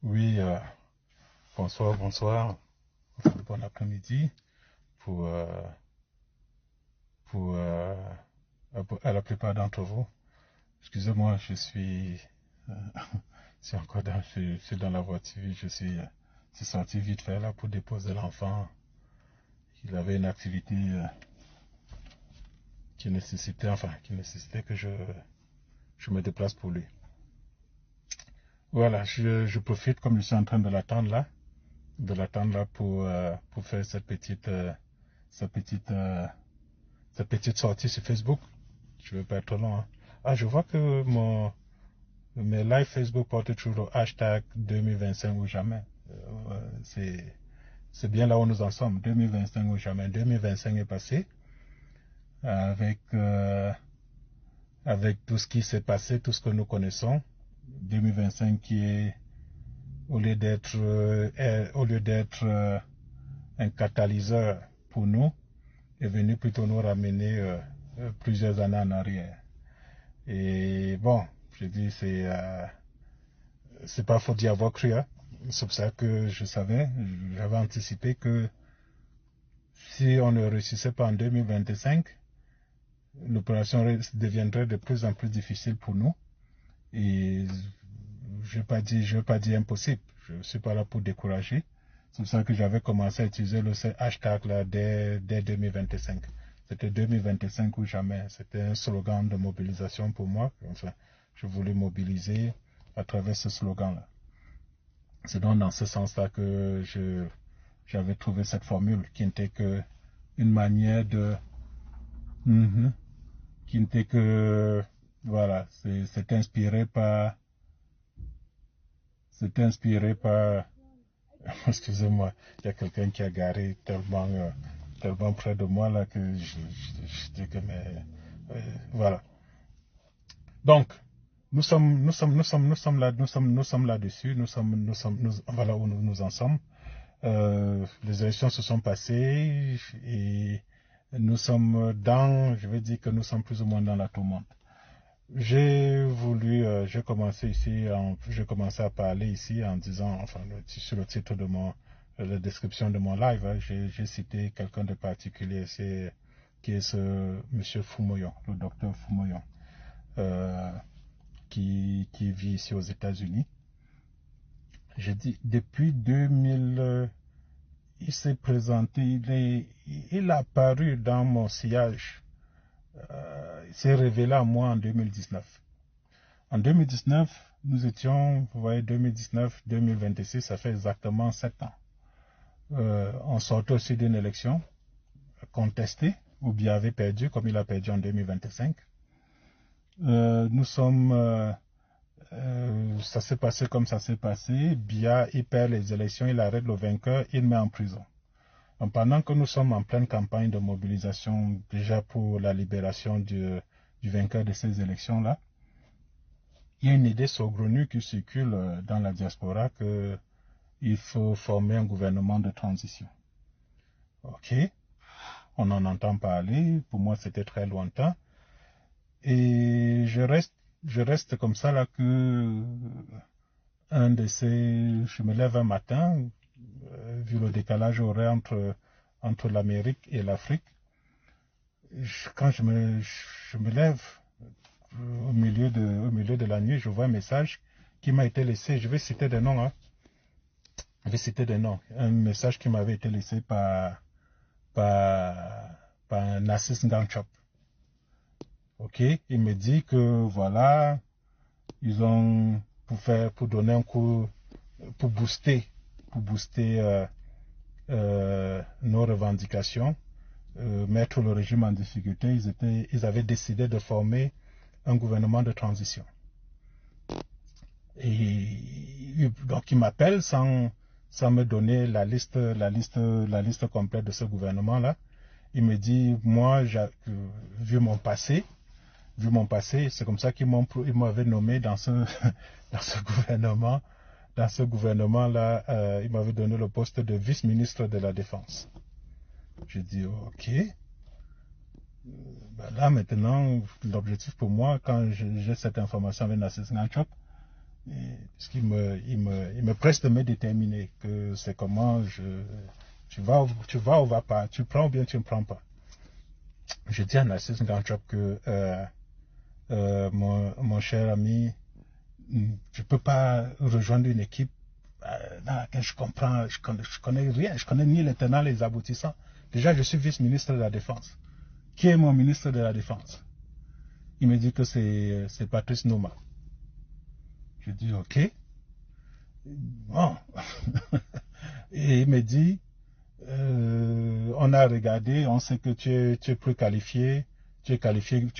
Oui, bonsoir, enfin, bon après-midi pour, pour à la plupart d'entre vous. Excusez-moi, euh, je suis dans la voiture, je suis sorti vite fait là pour déposer l'enfant. Il avait une activité qui nécessitait que je me déplace pour lui. Voilà, je profite comme je suis en train de l'attendre là pour faire cette petite, euh, cette petite sortie sur Facebook. Je ne vais pas être trop long. Hein. Ah, je vois que mes live Facebook portent toujours le hashtag 2025 ou jamais. C'est bien là où nous en sommes. 2025 ou jamais. 2025 est passé avec, euh, avec tout ce qui s'est passé, tout ce que nous connaissons. 2025 qui est, au lieu d'être un catalyseur pour nous, est venu plutôt nous ramener plusieurs années en arrière. Et bon, je dis, c'est pas faute d'y avoir cru. Hein. C'est pour ça que j'avais anticipé que si on ne réussissait pas en 2025, l'opération deviendrait de plus en plus difficile pour nous. Et je ne vais pas dire impossible. Je ne suis pas là pour décourager. C'est pour ça que j'avais commencé à utiliser le hashtag là dès 2025. C'était 2025 ou jamais. C'était un slogan de mobilisation pour moi. Enfin, je voulais mobiliser à travers ce slogan-là. C'est donc dans ce sens-là que j'avais trouvé cette formule qui n'était que une manière de... Mm-hmm, qui n'était que... Voilà, c'est inspiré par... C'est inspiré par... Excusez-moi, il y a quelqu'un qui a garé tellement près de moi là que je dis que mais... voilà. Donc, nous sommes là-dessus, voilà où nous en sommes. Les élections se sont passées et je vais dire que nous sommes plus ou moins dans la tourmente. J'ai commencé à parler ici en disant, enfin, sur le titre de la description de mon live, hein, j'ai cité quelqu'un de particulier, qui est ce monsieur Fumoyon, le docteur Fumoyon, euh, qui vit ici aux États-Unis. J'ai dit, depuis 2000, il s'est présenté, il a apparu dans mon sillage. Il s'est révélé à moi en 2019. En 2019, nous étions, vous voyez, 2019-2026, ça fait exactement 7 ans. On sortait aussi d'une élection contestée, ou bien avait perdu, comme il a perdu en 2025. Ça s'est passé comme ça s'est passé. Bia, il perd les élections, il arrête le vainqueur, il met en prison. Donc, pendant que nous sommes en pleine campagne de mobilisation déjà pour la libération du vainqueur de ces élections-là, il y a une idée saugrenue qui circule dans la diaspora qu'il faut former un gouvernement de transition. Ok, on en entend parler, pour moi c'était très lointain. Et je reste comme ça là que je me lève un matin, vu le décalage horaire entre l'Amérique et l'Afrique. Quand je me lève au milieu de la nuit, je vois un message qui m'a été laissé. Je vais citer des noms. Hein. Je vais citer des noms. Un message qui m'avait été laissé par Narcisse Nganchop. Ok, il me dit que voilà, ils ont pour donner un coup, pour booster nos revendications, mettre le régime en difficulté. Ils avaient décidé de former un gouvernement de transition. Et donc il m'appelle sans me donner la liste complète de ce gouvernement-là. Il me dit, moi, vu mon passé, c'est comme ça qu'il m'avait nommé dans ce gouvernement. Dans ce gouvernement-là, il m'avait donné le poste de vice-ministre de la Défense. J'ai dit, ok. Là, maintenant, l'objectif pour moi, quand j'ai cette information avec Narcisse Nganchop, Parce qu'il me presse de me déterminer que c'est comment tu vas ou vas pas, tu prends ou bien tu ne prends pas. Je dis à Narcisse Nganchop que mon cher ami, je peux pas rejoindre une équipe dans laquelle je connais rien, je connais ni les tenants, les aboutissants. Déjà, je suis vice-ministre de la Défense. Qui est mon ministre de la Défense? Il me dit que c'est Patrice Nouma. Je dis ok. Bon. Et il me dit, on a regardé, on sait que tu es plus qualifié, tu es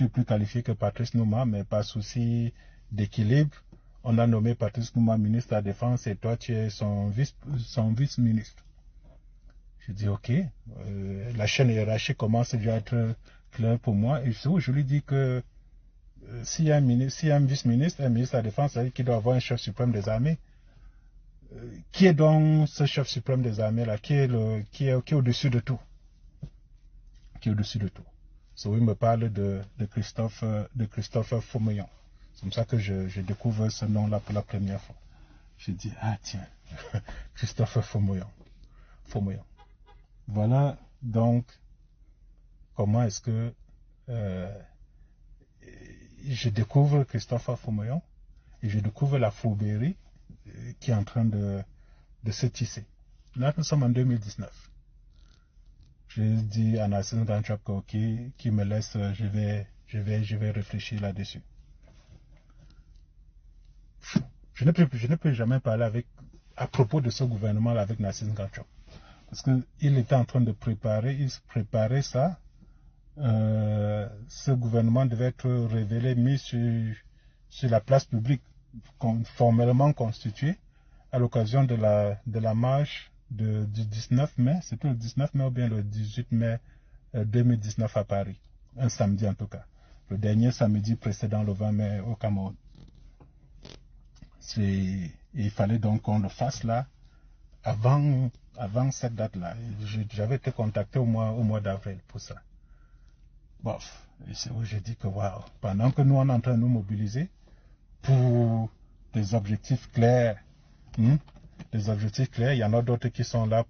plus qualifié que Patrice Nouma, mais pas souci d'équilibre. On a nommé Patrice Nouma ministre de la Défense et toi tu es son vice-ministre. Je dis ok, la chaîne hiérarchique commence déjà à être claire pour moi. Et je lui dis que s'il y a un vice-ministre, un ministre de la Défense, c'est-à-dire qu'il doit avoir un chef suprême des armées. Qui est donc ce chef suprême des armées là, qui est au-dessus de tout? Qui est au-dessus de tout? So, il me parle de Christophe Faumeillon. C'est comme ça que je découvre ce nom-là pour la première fois. Je dis, ah tiens, Christophe Faumeillon. Voilà donc comment est-ce que je découvre Christophe Faumeillon et je découvre la fourberie qui est en train de se tisser. Là, nous sommes en 2019. Je dis à Narcisse Nganchop qui me laisse, je vais réfléchir là-dessus. Je ne peux jamais parler à propos de ce gouvernement-là avec Narcisse Nganchop. Parce qu'il était en train de préparer ça. Ce gouvernement devait être révélé, mis sur la place publique, formellement constitué, à l'occasion de la marche du 19 mai, c'était le 19 mai ou bien le 18 mai 2019 à Paris, un samedi en tout cas, le dernier samedi précédent le 20 mai au Cameroun. Il fallait donc qu'on le fasse là, avant cette date-là. J'avais été contacté au mois d'avril pour ça. Bof, et c'est où j'ai dit que waouh, pendant que nous on est en train de nous mobiliser pour des objectifs clairs, il y en a d'autres qui sont là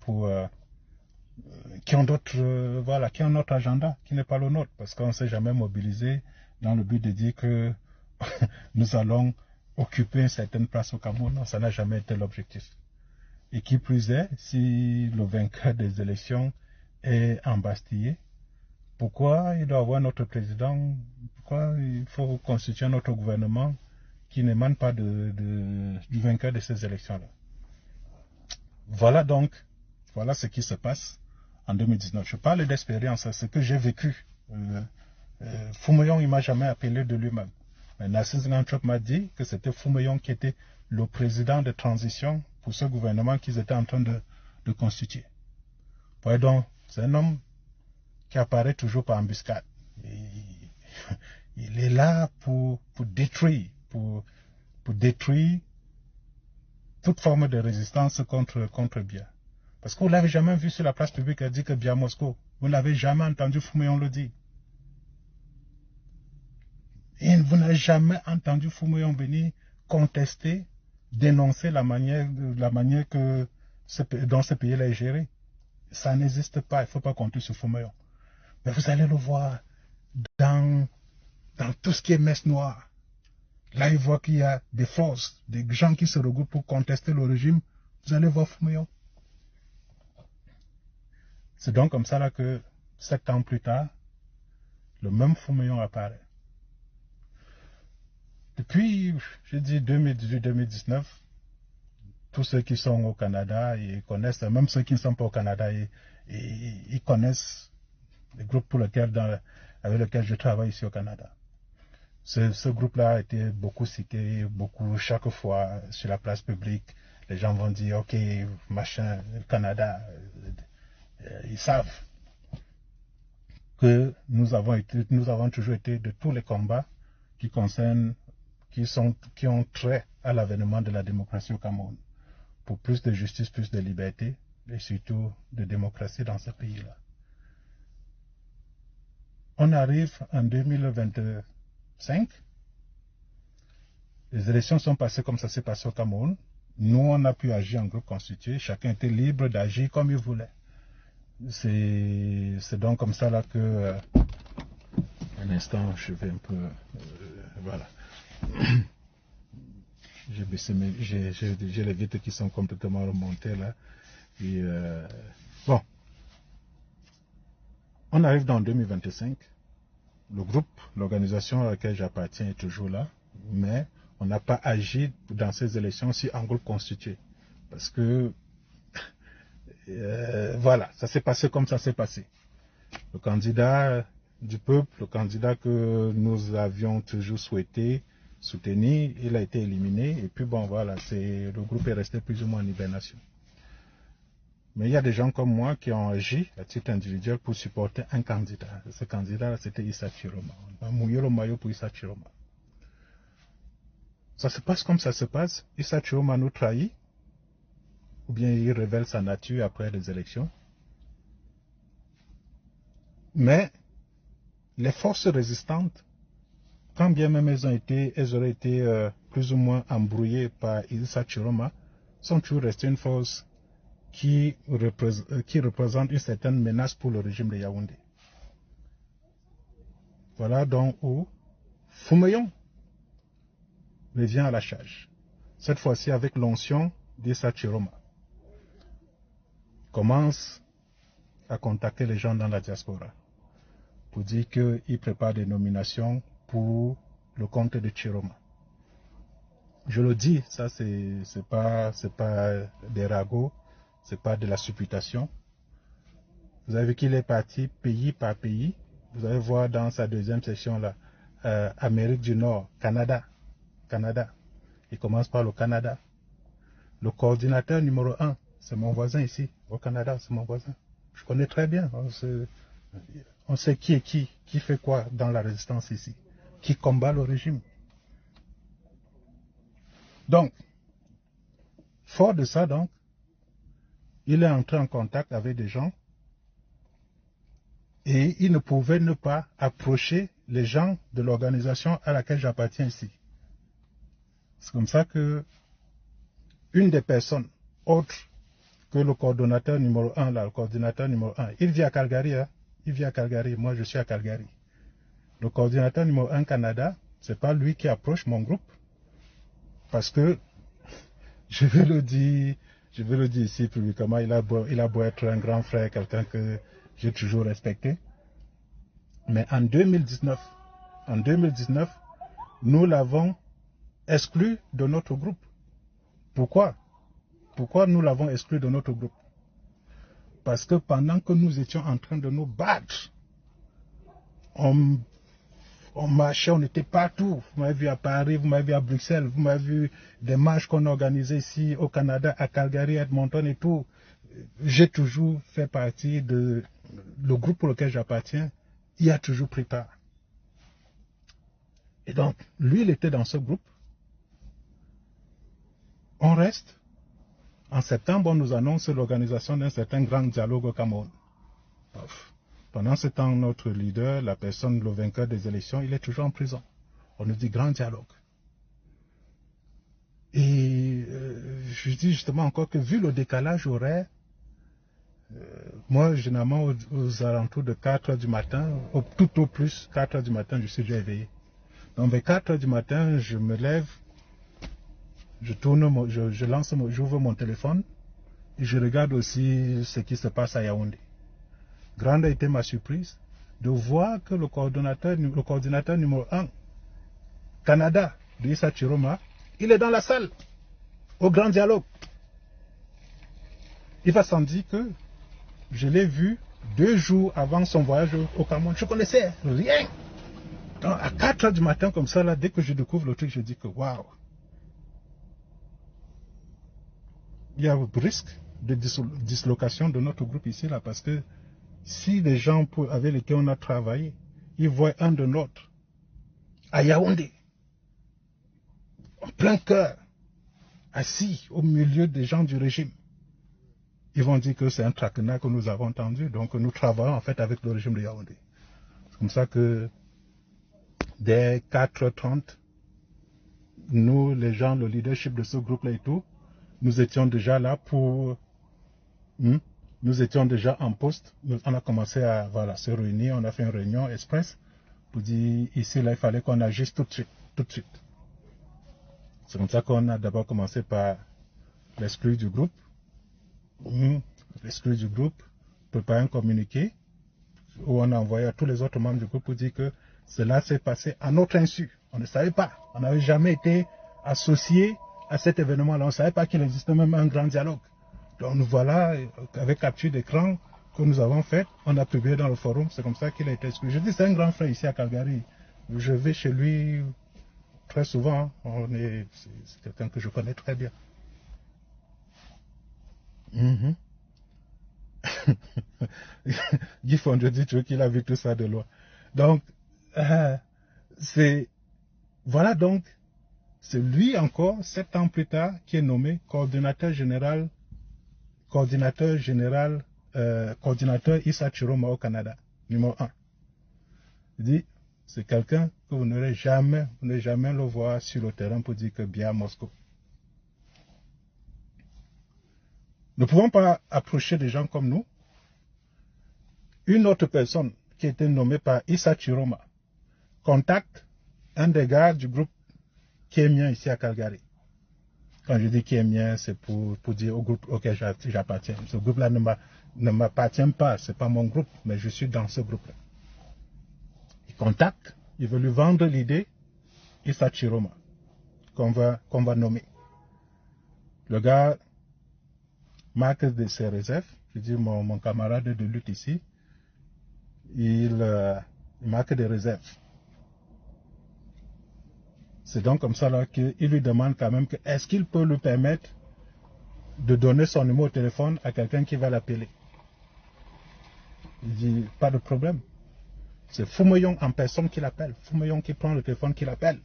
qui ont notre agenda, qui n'est pas le nôtre, parce qu'on ne s'est jamais mobilisé dans le but de dire que nous allons occuper une certaine place au Cameroun. Non, ça n'a jamais été l'objectif. Et qui plus est, si le vainqueur des élections est embastillé, pourquoi il doit avoir notre président? Pourquoi il faut constituer notre gouvernement qui n'émane pas du vainqueur de ces élections-là? Voilà ce qui se passe en 2019. Je parle d'expérience, c'est ce que j'ai vécu. Faumeillon, il ne m'a jamais appelé de lui-même. Mais Narcisse Nganchop m'a dit que c'était Faumeillon qui était le président de transition pour ce gouvernement qu'ils étaient en train de constituer. Voyez donc, c'est un homme qui apparaît toujours par embuscade. Il est là pour détruire toute forme de résistance contre Biya. Parce que vous ne l'avez jamais vu sur la place publique dire que Biya Moscou. Vous n'avez jamais entendu Faumeillon le dire. Et vous n'avez jamais entendu Faumeillon venir contester, dénoncer la manière dont ce pays-là est géré. Ça n'existe pas, il ne faut pas compter sur Faumeillon. Mais vous allez le voir dans tout ce qui est messe noire. Là, il voit qu'il y a des forces, des gens qui se regroupent pour contester le régime. Vous allez voir Faumeillon. C'est donc comme ça là que 7 ans plus tard, le même Faumeillon apparaît. Depuis, je dis 2018-2019, tous ceux qui sont au Canada, ils connaissent, même ceux qui ne sont pas au Canada, ils connaissent les groupes avec lesquels je travaille ici au Canada. Ce groupe-là a été beaucoup cité, chaque fois sur la place publique. Les gens vont dire, ok, machin, le Canada, ils savent que nous avons toujours été de tous les combats qui ont trait à l'avènement de la démocratie au Cameroun, pour plus de justice, plus de liberté, et surtout de démocratie dans ce pays-là. On arrive en 2025, Les élections sont passées comme ça s'est passé au Cameroun. Nous, on a pu agir en groupe constitué. Chacun était libre d'agir comme il voulait. C'est donc comme ça là que... un instant, je vais un peu... voilà. J'ai baissé j'ai les vitres qui sont complètement remontées là. Et bon. On arrive dans 2025. Le groupe, l'organisation à laquelle j'appartiens est toujours là. Mais on n'a pas agi dans ces élections si en groupe constitué. Parce que, voilà, ça s'est passé comme ça s'est passé. Le candidat du peuple, le candidat que nous avions toujours souhaité soutenir, il a été éliminé. Et puis bon, voilà, le groupe est resté plus ou moins en hibernation. Mais il y a des gens comme moi qui ont agi à titre individuel pour supporter un candidat. Ce candidat, c'était Issa Chiroma. On a mouillé le maillot pour Issa Chiroma. Ça se passe comme ça se passe. Issa Chiroma nous trahit, ou bien il révèle sa nature après les élections. Mais les forces résistantes, quand bien même elles auraient été plus ou moins embrouillées par Issa Chiroma, sont toujours restées une force qui représente une certaine menace pour le régime de Yaoundé. Voilà donc où Foumeillon revient à la charge. Cette fois-ci avec l'onction d'Issa Chiroma. Commence à contacter les gens dans la diaspora pour dire qu'il prépare des nominations pour le compte de Chiroma. Je le dis, ça c'est pas des ragots, c'est pas de la supputation. Vous avez vu qu'il est parti pays par pays. Vous allez voir dans sa deuxième section là, Amérique du Nord, Canada. Il commence par le Canada. Le coordinateur numéro 1, c'est mon voisin ici, au Canada, c'est mon voisin. Je connais très bien. On sait qui est qui fait quoi dans la résistance ici, qui combat le régime. Donc, fort de ça donc, il est entré en contact avec des gens et il ne pouvait ne pas approcher les gens de l'organisation à laquelle j'appartiens ici. C'est comme ça que une des personnes autres que le coordonnateur numéro 1, là, le coordinateur numéro 1, il vit à Calgary, hein? Il vit à Calgary, moi je suis à Calgary. Le coordinateur numéro 1 Canada, c'est pas lui qui approche mon groupe, parce que, je vais le dire ici publiquement, il a beau être un grand frère, quelqu'un que j'ai toujours respecté. Mais en 2019, nous l'avons exclu de notre groupe. Pourquoi nous l'avons exclu de notre groupe? Parce que pendant que nous étions en train de nous battre, on marchait, on était partout. Vous m'avez vu à Paris, vous m'avez vu à Bruxelles, vous m'avez vu des marches qu'on organisait ici au Canada, à Calgary, Edmonton et tout. J'ai toujours fait partie de le groupe pour lequel j'appartiens. Il a toujours pris part. Et donc, lui, il était dans ce groupe. On reste. En septembre, on nous annonce l'organisation d'un certain grand dialogue au Cameroun. Pendant ce temps, notre leader, la personne, le vainqueur des élections, il est toujours en prison. On nous dit grand dialogue. Et je dis justement encore que vu le décalage horaire, moi, généralement, aux alentours de 4 heures du matin, tout au plus, 4 heures du matin, je suis déjà éveillé. Donc, vers 4 heures du matin, je me lève, j'ouvre mon téléphone et je regarde aussi ce qui se passe à Yaoundé. Grande a été ma surprise de voir que le coordinateur numéro 1, Canada, de Issa Chiroma, il est dans la salle, au grand dialogue. Il va sans dire que je l'ai vu 2 jours avant son voyage au Cameroun. Je connaissais rien. Donc, à 4 heures du matin, comme ça, là, dès que je découvre le truc, je dis que waouh. Il y a un risque de dislocation de notre groupe ici, là, parce que si les gens avec lesquels on a travaillé, ils voient un de nôtres à Yaoundé, en plein cœur, assis au milieu des gens du régime, ils vont dire que c'est un traquenard que nous avons entendu, donc nous travaillons en fait avec le régime de Yaoundé. C'est comme ça que dès 4h30, nous, les gens, le leadership de ce groupe-là et tout, nous étions déjà là pour... nous étions déjà en poste. On a commencé à se réunir, on a fait une réunion express pour dire ici, là, il fallait qu'on agisse tout de suite. Tout de suite. C'est comme ça qu'on a d'abord commencé par l'exclure du groupe. L'exclure du groupe, préparer un communiqué où on a envoyé à tous les autres membres du groupe pour dire que cela s'est passé à notre insu. On ne savait pas. On n'avait jamais été associé à cet événement-là. On ne savait pas qu'il existait même un grand dialogue. Donc nous voilà, avec capture d'écran que nous avons fait, on a publié dans le forum, c'est comme ça qu'il a été exclu. Je dis, c'est un grand frère ici à Calgary. Je vais chez lui très souvent. C'est quelqu'un que je connais très bien. Guy Fondje dit qu'il a vu tout ça de loin. Donc, voilà donc, c'est lui encore, 7 ans plus tard, qui est nommé coordinateur Issa Chiroma au Canada, numéro 1. Il dit, c'est quelqu'un que vous n'aurez jamais le voir sur le terrain pour dire que bien à Moscou. Nous ne pouvons pas approcher des gens comme nous. Une autre personne qui était nommée par Issa Chiroma contacte un des gars du groupe kémien ici à Calgary. Quand je dis kémien, c'est pour dire au groupe auquel j'appartiens. Ce groupe-là ne m'appartient pas, ce n'est pas mon groupe, mais je suis dans ce groupe-là. Il contacte, il veut lui vendre l'idée, Issa Chiroma, qu'on va nommer. Le gars marque de ses réserves, je dis mon camarade de lutte ici, il marque des réserves. C'est donc comme ça là qu'il lui demande quand même que est-ce qu'il peut lui permettre de donner son numéro de téléphone à quelqu'un qui va l'appeler. Il dit pas de problème. C'est Foumeillon en personne qui l'appelle. Foumeillon qui prend le téléphone, qui l'appelle.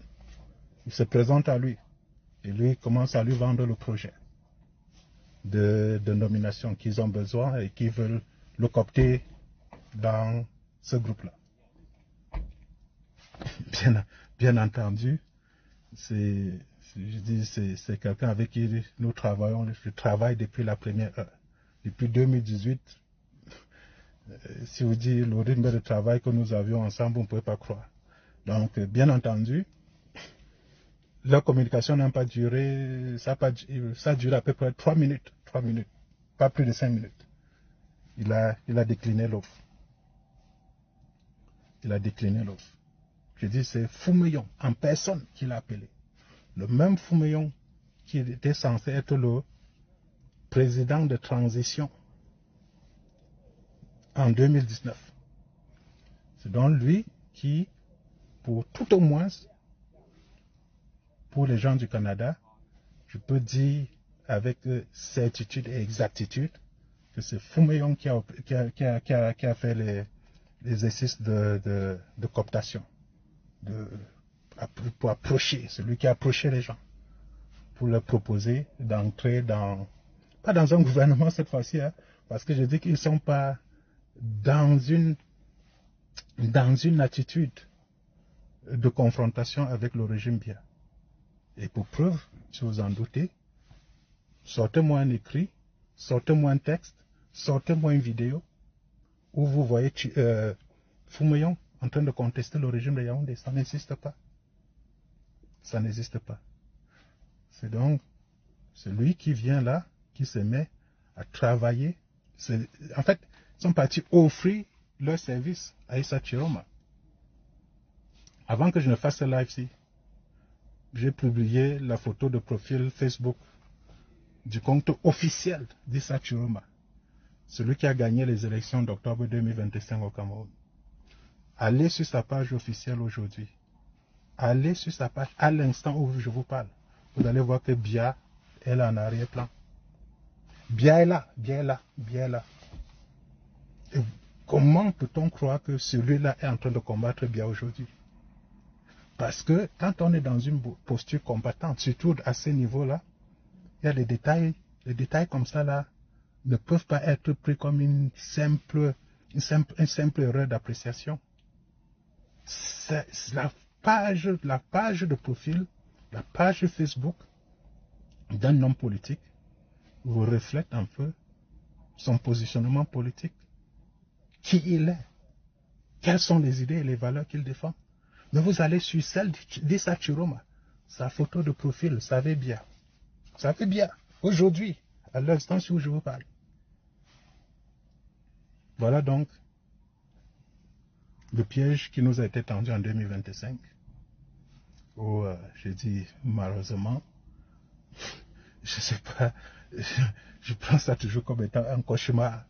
Il se présente à lui. Et lui commence à lui vendre le projet de nomination qu'ils ont besoin et qu'ils veulent le coopter dans ce groupe-là. Bien entendu, c'est quelqu'un avec qui nous travaillons. Je travaille depuis la première heure. Depuis 2018, si vous dites le rythme de travail que nous avions ensemble, vous ne pouvez pas croire. Donc, bien entendu, leur communication n'a pas duré, ça a duré à peu près 3 minutes, pas plus de 5 minutes. Il a décliné l'offre. Je dis, c'est Foumeillon, en personne, qui l'a appelé. Le même Foumeillon qui était censé être le président de transition en 2019. C'est donc lui qui, pour tout au moins, pour les gens du Canada, je peux dire avec certitude et exactitude que c'est Foumeillon qui a fait les exercices de cooptation, pour approcher, celui qui a approché les gens, pour leur proposer d'entrer pas dans un gouvernement cette fois-ci, hein, parce que je dis qu'ils ne sont pas dans une attitude de confrontation avec le régime bien. Et pour preuve, si vous en doutez, sortez-moi un écrit, sortez-moi un texte, sortez-moi une vidéo où vous voyez Foumeillon en train de contester le régime de Yaoundé. Ça n'existe pas. Ça n'existe pas. C'est donc celui qui vient là, qui se met à travailler. En fait, ils sont partis offrir leur service à Issa Chiroma. Avant que je ne fasse ce live-ci, j'ai publié la photo de profil Facebook du compte officiel d'Issa Chiroma, celui qui a gagné les élections d'octobre 2025 au Cameroun. Allez sur sa page officielle aujourd'hui. Allez sur sa page à l'instant où je vous parle. Vous allez voir que Bia est là en arrière-plan. Bia est là. Et comment peut-on croire que celui-là est en train de combattre Bia aujourd'hui? Parce que quand on est dans une posture combattante, surtout à ce niveau-là, il y a des détails comme ça là ne peuvent pas être pris comme une simple erreur d'appréciation. La page de profil La page Facebook d'un homme politique vous reflète un peu son positionnement politique, qui il est, quelles sont les idées et les valeurs qu'il défend. Mais vous allez sur celle d'Issa Chiroma, sa photo de profil, ça va bien. Ça fait bien. Aujourd'hui, à l'instant où je vous parle. Voilà donc le piège qui nous a été tendu en 2025. Où, je dis malheureusement, je sais pas, je prends ça toujours comme étant un cauchemar.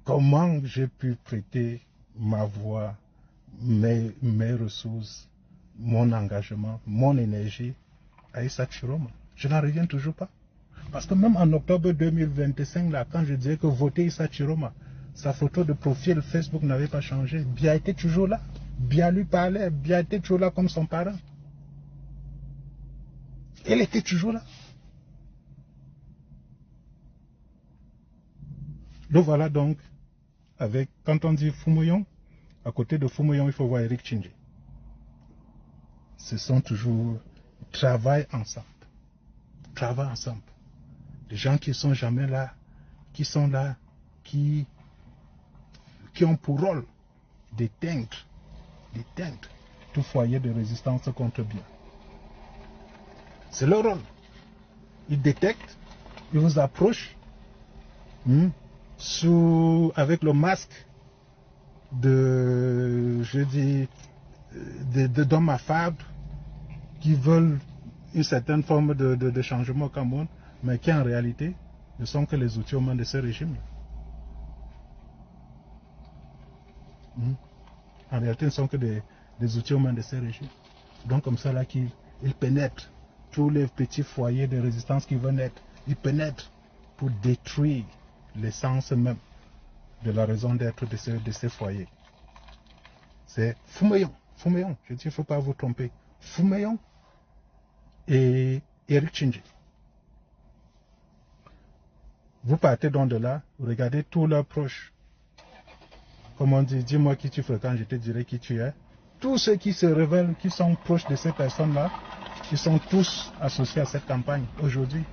Comment j'ai pu prêter ma voix, mes ressources, mon engagement, mon énergie à Issa Chiroma? Je n'en reviens toujours pas. Parce que même en octobre 2025, là, quand je disais que voter Issa Chiroma, sa photo de profil Facebook n'avait pas changé. Bia était toujours là. Bia lui parlait. Bia était toujours là comme son parent. Elle était toujours là. Le voilà donc, avec, quand on dit Fumoyon, à côté de Fumoyon, il faut voir Eric Tchindjé. Ce sont toujours, travaillent ensemble. Travaillent ensemble. Des gens qui sont jamais là, qui sont là, qui ont pour rôle d'éteindre tout foyer de résistance contre bien. C'est leur rôle. Ils détectent, ils vous approchent avec le masque d'hommes affables qui veulent une certaine forme de changement au Cameroun, mais qui en réalité ne sont que les outils aux mains de ce régime. En réalité, ne sont que des outils aux mains de ce régime. Donc comme ça là qu'ils pénètrent tous les petits foyers de résistance qui vont naître. Ils pénètrent pour détruire l'essence même de la raison d'être de ces foyers. C'est Fumoyon. Je dis, il ne faut pas vous tromper. Fumoyon et Eric Tchindjé. Vous partez donc de là, vous regardez tous leurs proches. Comme on dit, dis-moi qui tu fréquentes, je te dirai qui tu es. Tous ceux qui se révèlent, qui sont proches de ces personnes-là, ils sont tous associés à cette campagne aujourd'hui.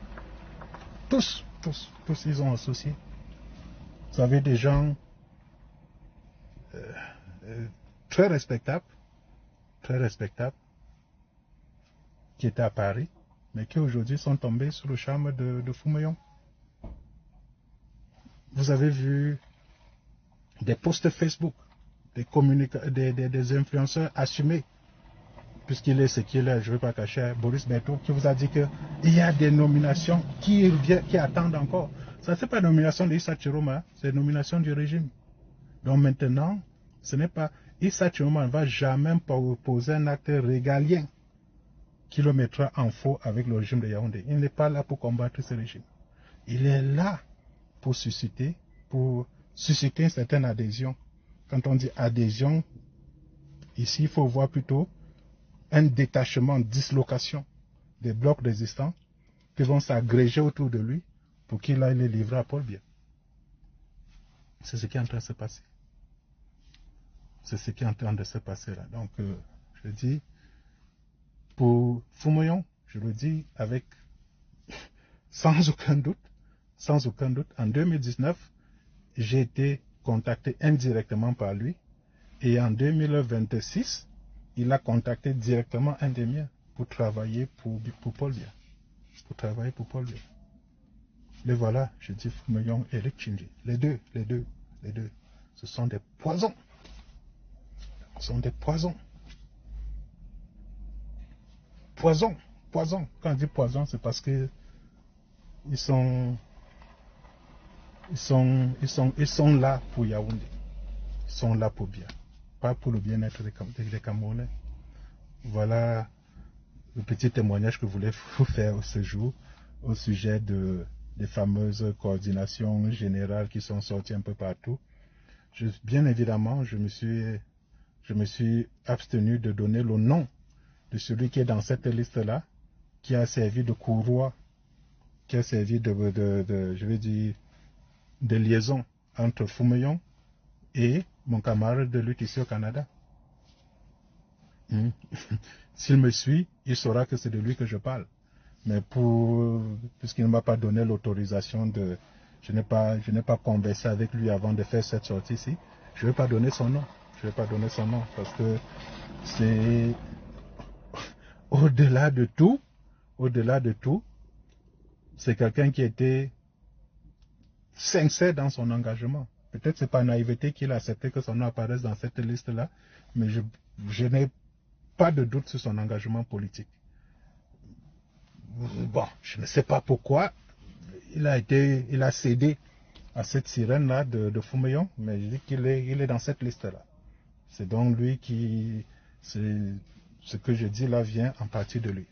Tous, ils ont associé. Vous avez des gens très respectables, qui étaient à Paris, mais qui aujourd'hui sont tombés sous le charme de Fumoyon. Vous avez vu des posts Facebook, des influenceurs assumés, puisqu'il est ce qu'il est, je ne vais pas cacher, Boris Berthaud, qui vous a dit qu'il y a des nominations qui attendent encore. Ça, ce n'est pas une nomination d'Issa Chiroma, c'est une nomination du régime. Donc maintenant, ce n'est pas... Issa Chiroma ne va jamais poser un acte régalien qui le mettra en faux avec le régime de Yaoundé. Il n'est pas là pour combattre ce régime. Il est là pour susciter une certaine adhésion. Quand on dit adhésion, ici, il faut voir plutôt un détachement, dislocation des blocs résistants qui vont s'agréger autour de lui pour qu'il aille les livrer à Paul Biya. C'est ce qui est en train de se passer. C'est ce qui est en train de se passer là. Donc, je dis, pour Fumoyon, je le dis avec sans aucun doute, en 2019, j'ai été contacté indirectement par lui et en 2026, il a contacté directement un des miens pour travailler pour Paul Biya. Les voilà, je dis Fumoyon et Eric Tchindjé. Les deux. Ce sont des poisons. Poison. Quand on dit poison, c'est parce que ils sont là pour Yaoundé. Ils sont là pour bien. Pas pour le bien-être des Camerounais. Voilà le petit témoignage que je voulais vous faire ce jour au sujet des fameuses coordinations générales qui sont sorties un peu partout. Bien évidemment, je me suis abstenu de donner le nom de celui qui est dans cette liste-là, qui a servi de courroie, qui a servi de liaison entre Fumoyon et mon camarade de lutte ici au Canada. S'il me suit, il saura que c'est de lui que je parle. Mais puisqu'il ne m'a pas donné l'autorisation je n'ai pas conversé avec lui avant de faire cette sortie-ci, je ne vais pas donner son nom. Je ne vais pas donner son nom parce que c'est au-delà de tout, c'est quelqu'un qui était sincère dans son engagement. Peut-être c'est par naïveté qu'il a accepté que son nom apparaisse dans cette liste-là, mais je n'ai pas de doute sur son engagement politique. Bon, je ne sais pas pourquoi il a cédé à cette sirène-là de Foumeillon, mais je dis qu'il est dans cette liste-là. C'est donc lui ce que je dis là vient en partie de lui.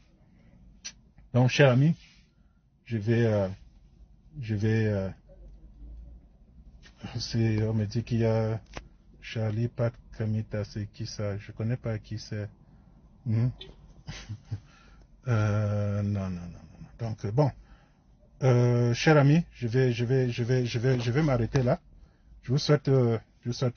Donc, cher ami, on me dit qu'il y a Charlie Pat Kamita, c'est qui ça? Je connais pas qui c'est. Non. Donc, bon. Cher ami, je vais m'arrêter là. Je vous souhaite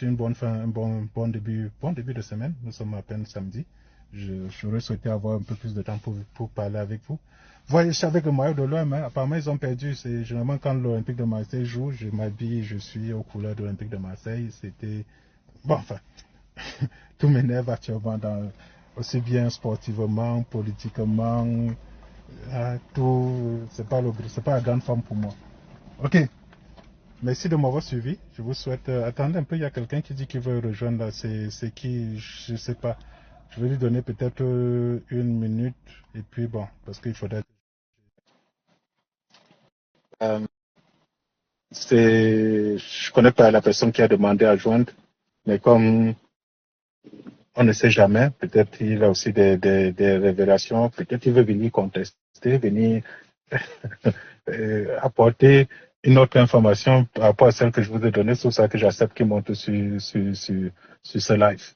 une bonne fin, un bon début de semaine. Nous sommes à peine samedi. J'aurais souhaité avoir un peu plus de temps pour parler avec vous. Voyez, je suis avec le maillot de l'OM, apparemment ils ont perdu. C'est généralement quand l'Olympique de Marseille joue, je m'habille, je suis aux couleurs de l'Olympique de Marseille. C'était, bon, enfin, tout m'énerve actuellement aussi bien sportivement, politiquement, tout, c'est pas la grande forme pour moi. Ok. Merci de m'avoir suivi. Je vous souhaite, attendez un peu, il y a quelqu'un qui dit qu'il veut rejoindre là. C'est qui? Je sais pas. Je vais lui donner peut-être 1 minute et puis bon, parce qu'il faudrait. Je connais pas la personne qui a demandé à joindre, mais comme on ne sait jamais, peut-être il a aussi des révélations, peut-être il veut venir contester, venir apporter une autre information par rapport à celle que je vous ai donnée, c'est pour ça que j'accepte qu'il monte sur ce live.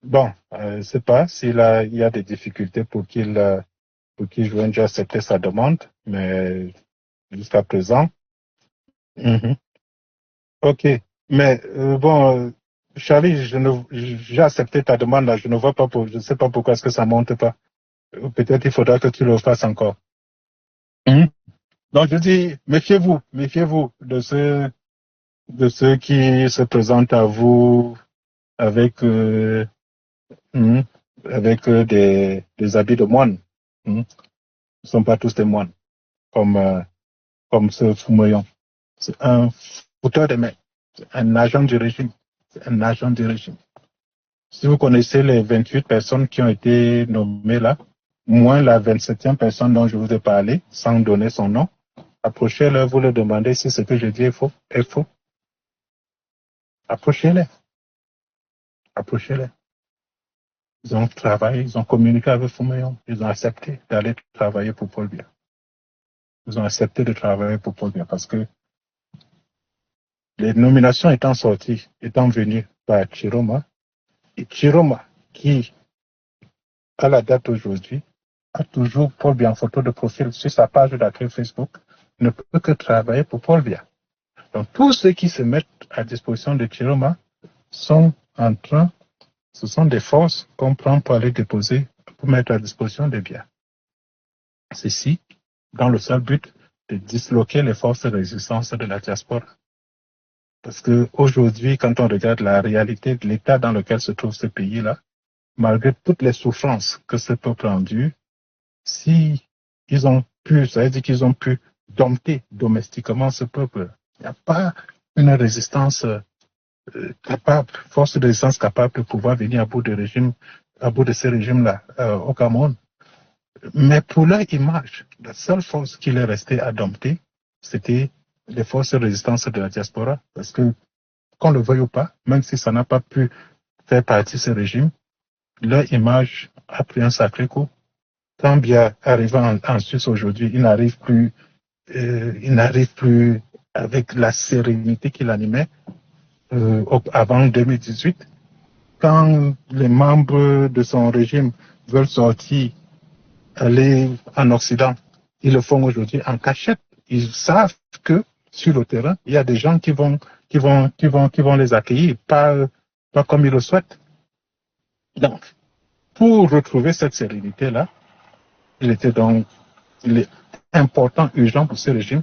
Bon, je ne sais pas il y a des difficultés pour qu'il joigne. J'ai accepté sa demande, mais jusqu'à présent. Ok, mais bon, Charlie, j'ai accepté ta demande là. Je ne vois pas je ne sais pas pourquoi est-ce que ça monte pas. Peut-être il faudra que tu le fasses encore. Donc je dis, méfiez-vous de ceux qui se présentent à vous avec des habits de moine. Ils ne sont pas tous des moines, comme ce Foumeillon. C'est un fouteur de main, c'est un agent du régime. Si vous connaissez les 28 personnes qui ont été nommées là, moins la 27e personne dont je vous ai parlé, sans donner son nom, approchez-le, vous leur demandez si ce que je dis est faux. Approchez-les. Ils ont travaillé, ils ont communiqué avec Foumeillon. Ils ont accepté d'aller travailler pour Paul Biya. Ils ont accepté de travailler pour Paul Biya parce que les nominations étant venues par Chiroma, et Chiroma, qui, à la date d'aujourd'hui, a toujours Paul Biya en photo de profil sur sa page d'accueil Facebook, ne peut que travailler pour Paul Biya. Donc, tous ceux qui se mettent à disposition de Chiroma ce sont des forces qu'on prend pour aller déposer, pour mettre à disposition de Biya. Ceci, dans le seul but de disloquer les forces de résistance de la diaspora. Parce que aujourd'hui, quand on regarde la réalité de l'état dans lequel se trouve ce pays-là, malgré toutes les souffrances que ce peuple a endues, ça veut dire qu'ils ont pu dompter domestiquement ce peuple. Il n'y a pas une résistance force de résistance capable de pouvoir venir à bout de ces régimes-là au Cameroun. Mais pour leur image, la seule force qui est restée à dompter, c'était les forces de résistance de la diaspora. Parce que, qu'on le veuille ou pas, même si ça n'a pas pu faire partie de ce régime, leur image a pris un sacré coup. Quand Biya arrive en Suisse aujourd'hui, il n'arrive plus avec la sérénité qu'il animait avant 2018. Quand les membres de son régime veulent sortir, aller en Occident, ils le font aujourd'hui en cachette. Ils savent que sur le terrain, il y a des gens qui vont les accueillir, pas comme ils le souhaitent. Donc, pour retrouver cette sérénité-là, il est important, urgent pour ce régime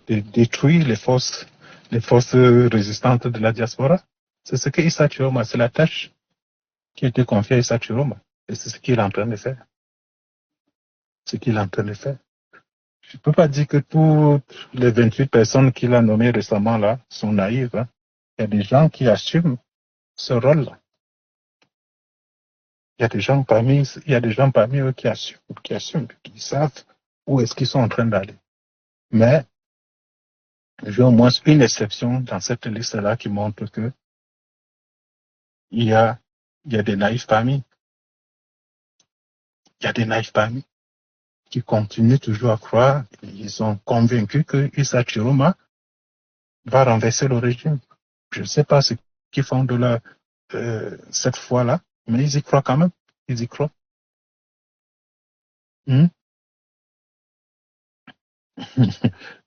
de détruire les forces résistantes de la diaspora. C'est ce que Issa Chiroma, c'est la tâche qui a été confiée à Issa Chiroma. Et c'est ce qu'il est en train de faire. Je ne peux pas dire que toutes les 28 personnes qu'il a nommées récemment là sont naïves. Hein. Il y a des gens qui assument ce rôle-là. Il y a des gens parmi eux qui assument, qui savent où est-ce qu'ils sont en train d'aller. Mais j'ai au moins une exception dans cette liste-là qui montre que il y a des naïfs parmi. Il y a des naïfs parmi qui continuent toujours à croire, ils sont convaincus que Issa Chiroma va renverser le régime. Je ne sais pas ce qu'ils font de cette fois-là, mais ils y croient quand même. Ils y croient.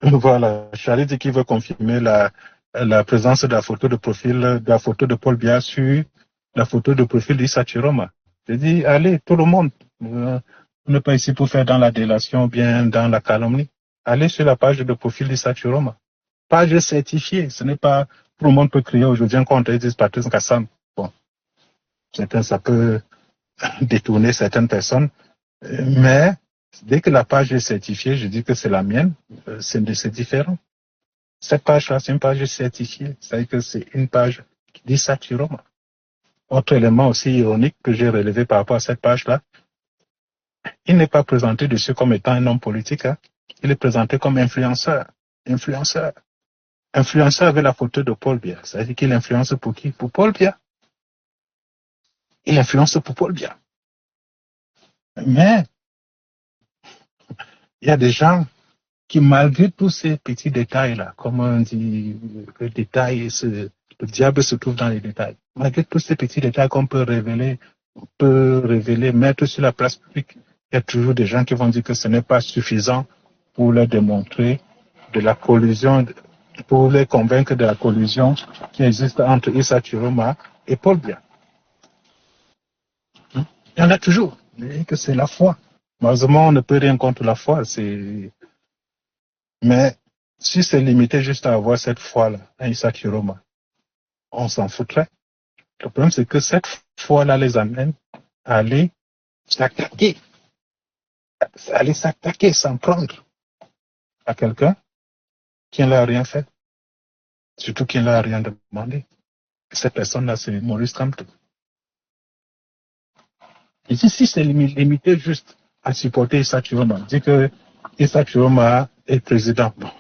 Voilà, Charlie dit qu'il veut confirmer la présence de la photo de profil, de la photo de Paul Biya sur la photo de profil d'Issa Chiroma. J'ai dit, allez, tout le monde, on n'est pas ici pour faire dans la délation ou bien dans la calomnie. Allez sur la page de profil d'Issa Chiroma. Page certifiée, ce n'est pas, tout le monde peut crier aujourd'hui contre Idriss Patrice Kassam. Bon, ça peut détourner certaines personnes, mais dès que la page est certifiée, je dis que c'est la mienne, c'est différent. Cette page-là, c'est une page certifiée. C'est-à-dire que c'est une page qui dit ça Chiroma. Autre élément aussi ironique que j'ai relevé par rapport à cette page-là, il n'est pas présenté dessus comme étant un homme politique. Hein. Il est présenté comme influenceur. Influenceur avec la photo de Paul Biya. C'est-à-dire qu'il influence pour qui? Pour Paul Biya. Il influence pour Paul Biya. Mais il y a des gens qui, malgré tous ces petits détails-là, comme on dit, le diable se trouve dans les détails. Malgré tous ces petits détails qu'on peut révéler, mettre sur la place publique, il y a toujours des gens qui vont dire que ce n'est pas suffisant pour leur démontrer de la collusion, pour les convaincre de la collusion qui existe entre Issa Chiroma et Paul Biya. Il y en a toujours, mais que c'est la foi. Malheureusement, on ne peut rien contre la foi, mais si c'est limité juste à avoir cette foi-là, à Issa Chiroma, on s'en foutrait. Le problème, c'est que cette foi-là les amène à aller s'attaquer, s'en prendre à quelqu'un qui ne leur a rien fait, surtout qui ne leur a rien demandé. Et cette personne-là, c'est Maurice Kamto. Et si c'est limité juste à supporter Issa Chiroma, dit que Issa Chiroma est président. Bon.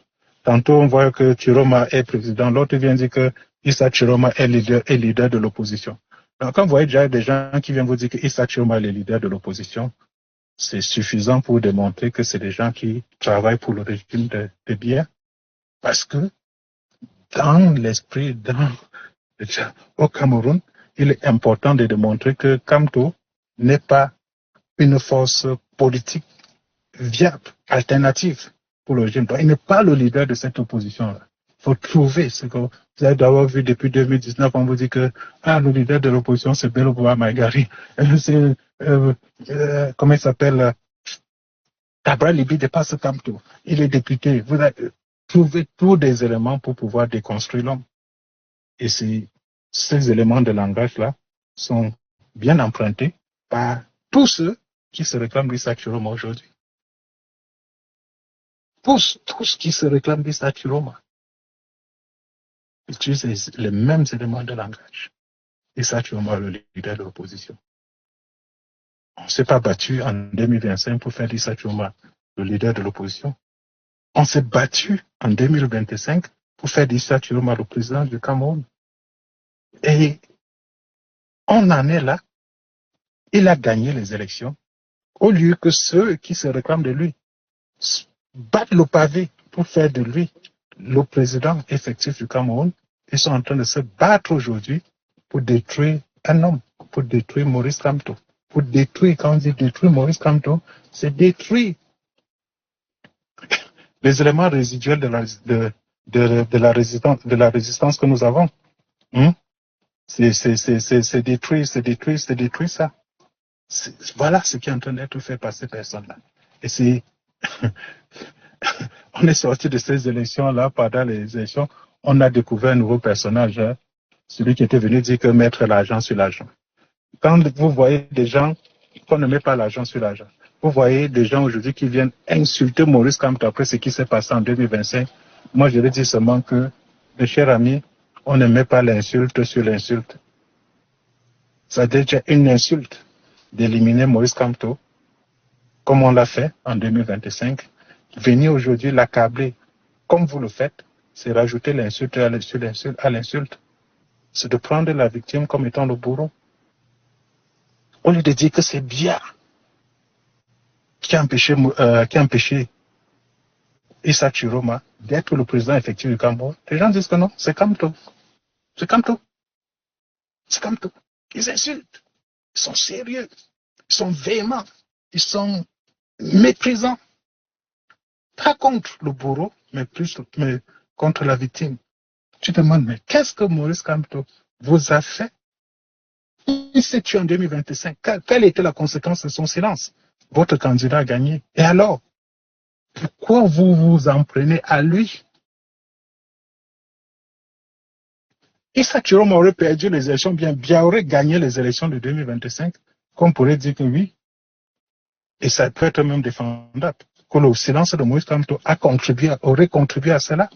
Tantôt, on voit que Chiroma est président. L'autre vient dire que Issa Chiroma est leader de l'opposition. Donc, quand vous voyez déjà des gens qui viennent vous dire que Issa Chiroma est le leader de l'opposition, c'est suffisant pour démontrer que c'est des gens qui travaillent pour le régime de Biya. Parce que dans l'esprit, au Cameroun, il est important de démontrer que Kamto n'est pas une force politique viable, alternative pour le régime. Donc, il n'est pas le leader de cette opposition-là. Il faut trouver ce que vous avez d'abord vu depuis 2019. On vous dit que le leader de l'opposition, c'est Bello Maïgari. Comment il s'appelle Cabral Libi dépasse Kamto. Il est député. Vous avez trouvé tous des éléments pour pouvoir déconstruire l'homme. Et ces éléments de langage-là sont bien empruntés par tous ceux qui se réclament d'Issa Chiroma aujourd'hui. Tous qui se réclament d'Issa Chiroma utilisent les mêmes éléments de langage. Issa Chiroma, le leader de l'opposition. On ne s'est pas battu en 2025 pour faire d'Issa Chiroma le leader de l'opposition. On s'est battu en 2025 pour faire d'Issa Chiroma le président du Cameroun. Et on en est là. Il a gagné les élections au lieu que ceux qui se réclament de lui battent le pavé pour faire de lui le président effectif du Cameroun. Ils sont en train de se battre aujourd'hui pour détruire un homme, pour détruire Maurice Kamto. Pour détruire, quand on dit détruire Maurice Kamto, c'est détruire les éléments résiduels de la résistance que nous avons. C'est détruire ça. Voilà ce qui est en train d'être fait par ces personnes-là. Et c'est... On est sorti de ces élections-là, pendant les élections, on a découvert un nouveau personnage, hein, celui qui était venu dire que mettre l'argent sur l'argent. Quand vous voyez des gens qu'on ne met pas l'argent sur l'argent, vous voyez des gens aujourd'hui qui viennent insulter Maurice Kamto après ce qui s'est passé en 2025, moi je vais dire seulement que, mes chers amis, on ne met pas l'insulte sur l'insulte. Ça déjà une insulte d'éliminer Maurice Kamto, comme on l'a fait en 2025. Venir aujourd'hui l'accabler, comme vous le faites, c'est rajouter l'insulte à l'insulte. C'est de prendre la victime comme étant le bourreau. Au lieu de dire que c'est bien qui a empêché Issa Chiroma d'être le président effectif du Cameroun, les gens disent que non, c'est Kamto. C'est Kamto. C'est Kamto. Ils insultent. Ils sont sérieux. Ils sont véhéments. Ils sont méprisants. Pas contre le bourreau, mais contre la victime. Tu te demandes, mais qu'est-ce que Maurice Kamto vous a fait? Il s'est tué en 2025. Quelle était la conséquence de son silence? Votre candidat a gagné. Et alors, pourquoi vous vous en prenez à lui? Issa Chiroma aurait perdu les élections, bien aurait gagné les élections de 2025, qu'on pourrait dire que oui, et ça peut être même défendable, que le silence de Moïse Kamto aurait contribué à cela.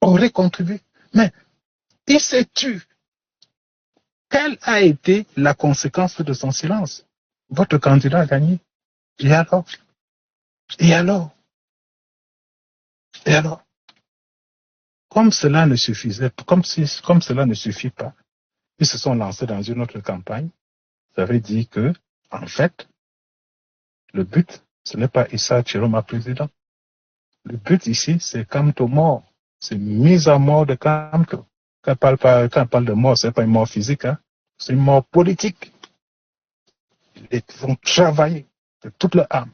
Aurait contribué. Mais il s'est tué. Quelle a été la conséquence de son silence? Votre candidat a gagné. Et alors? Et alors? Et alors? Comme cela ne suffisait, comme cela ne suffit pas, ils se sont lancés dans une autre campagne. Ça veut dire que, en fait, le but, ce n'est pas Issa Chiroma président. Le but ici, c'est Kamto mort. C'est mise à mort de Kamto. Quand on parle de mort, ce n'est pas une mort physique, hein? C'est une mort politique. Ils vont travailler de toute leur âme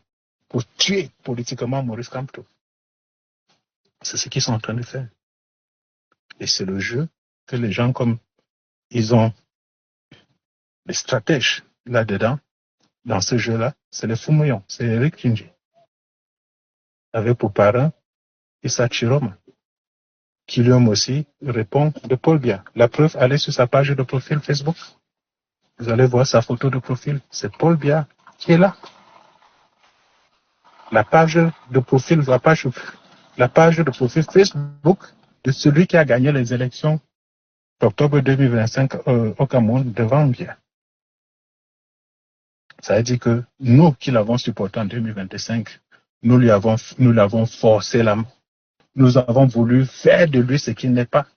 pour tuer politiquement Maurice Kamto. C'est ce qu'ils sont en train de faire. Et c'est le jeu que les gens, comme ils ont les stratèges là-dedans, dans ce jeu-là, c'est les Fumuyons, c'est Eric Kinji. Avec pour parrain Issa Chiroma, qui lui-même aussi répond de Paul Biya. La preuve, allez sur sa page de profil Facebook. Vous allez voir sa photo de profil. C'est Paul Biya qui est là. La page de profil Facebook de celui qui a gagné les élections d'octobre 2025 au Cameroun devant Biya. Ça veut dire que nous qui l'avons supporté en 2025, nous l'avons forcé la main. Nous avons voulu faire de lui ce qu'il n'est pas.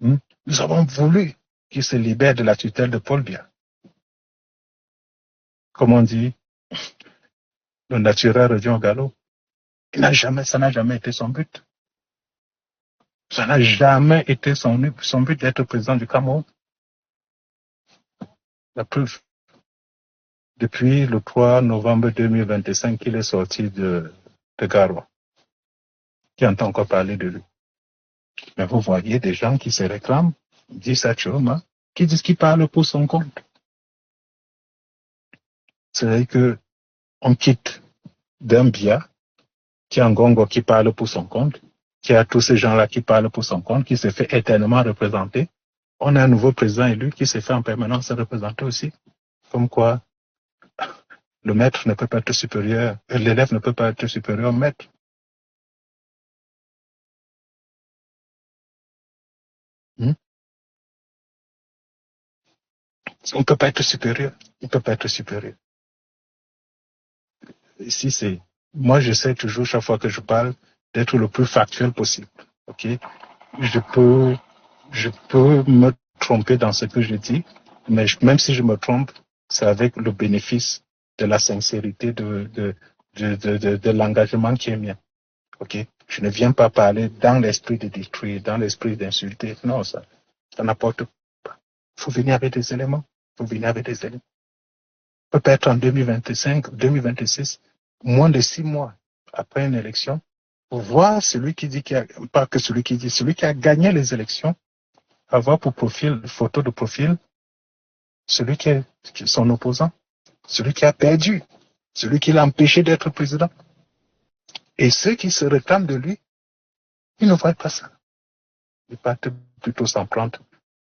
Nous avons voulu qu'il se libère de la tutelle de Paul Biya. Comme on dit, le naturel revient au galop. Ça n'a jamais été son but. Ça n'a jamais été son but d'être président du Cameroun. La preuve, depuis le 3 novembre 2025 qu'il est sorti de Garoua, qui entend encore parler de lui. Mais vous voyez des gens qui se réclament, disent à Chiroma, qui disent qu'il parle pour son compte. C'est-à-dire que on quitte d'un Biya, qui est un Gongo qui parle pour son compte, qui a tous ces gens-là qui parlent pour son compte, qui se fait éternellement représenter. On a un nouveau président élu qui se fait en permanence représenter aussi. Comme quoi, le maître ne peut pas être supérieur, l'élève ne peut pas être supérieur au maître. On ne peut pas être supérieur. Il ne peut pas être supérieur. Ici, c'est... Moi, j'essaie toujours, chaque fois que je parle, d'être le plus factuel possible. Ok? Je peux me tromper dans ce que je dis, mais même si je me trompe, c'est avec le bénéfice de la sincérité de l'engagement qui est mien. Ok? Je ne viens pas parler dans l'esprit de détruire, dans l'esprit d'insulter. Non, ça n'apporte pas. Il faut venir avec des éléments. Peut-être en 2025, 2026, moins de 6 mois après une élection, pour voir celui qui a gagné les élections, avoir pour profil, photo de profil, celui qui est son opposant, celui qui a perdu, celui qui l'a empêché d'être président. Et ceux qui se réclament de lui, ils ne voient pas ça. Ils partent plutôt s'en prendre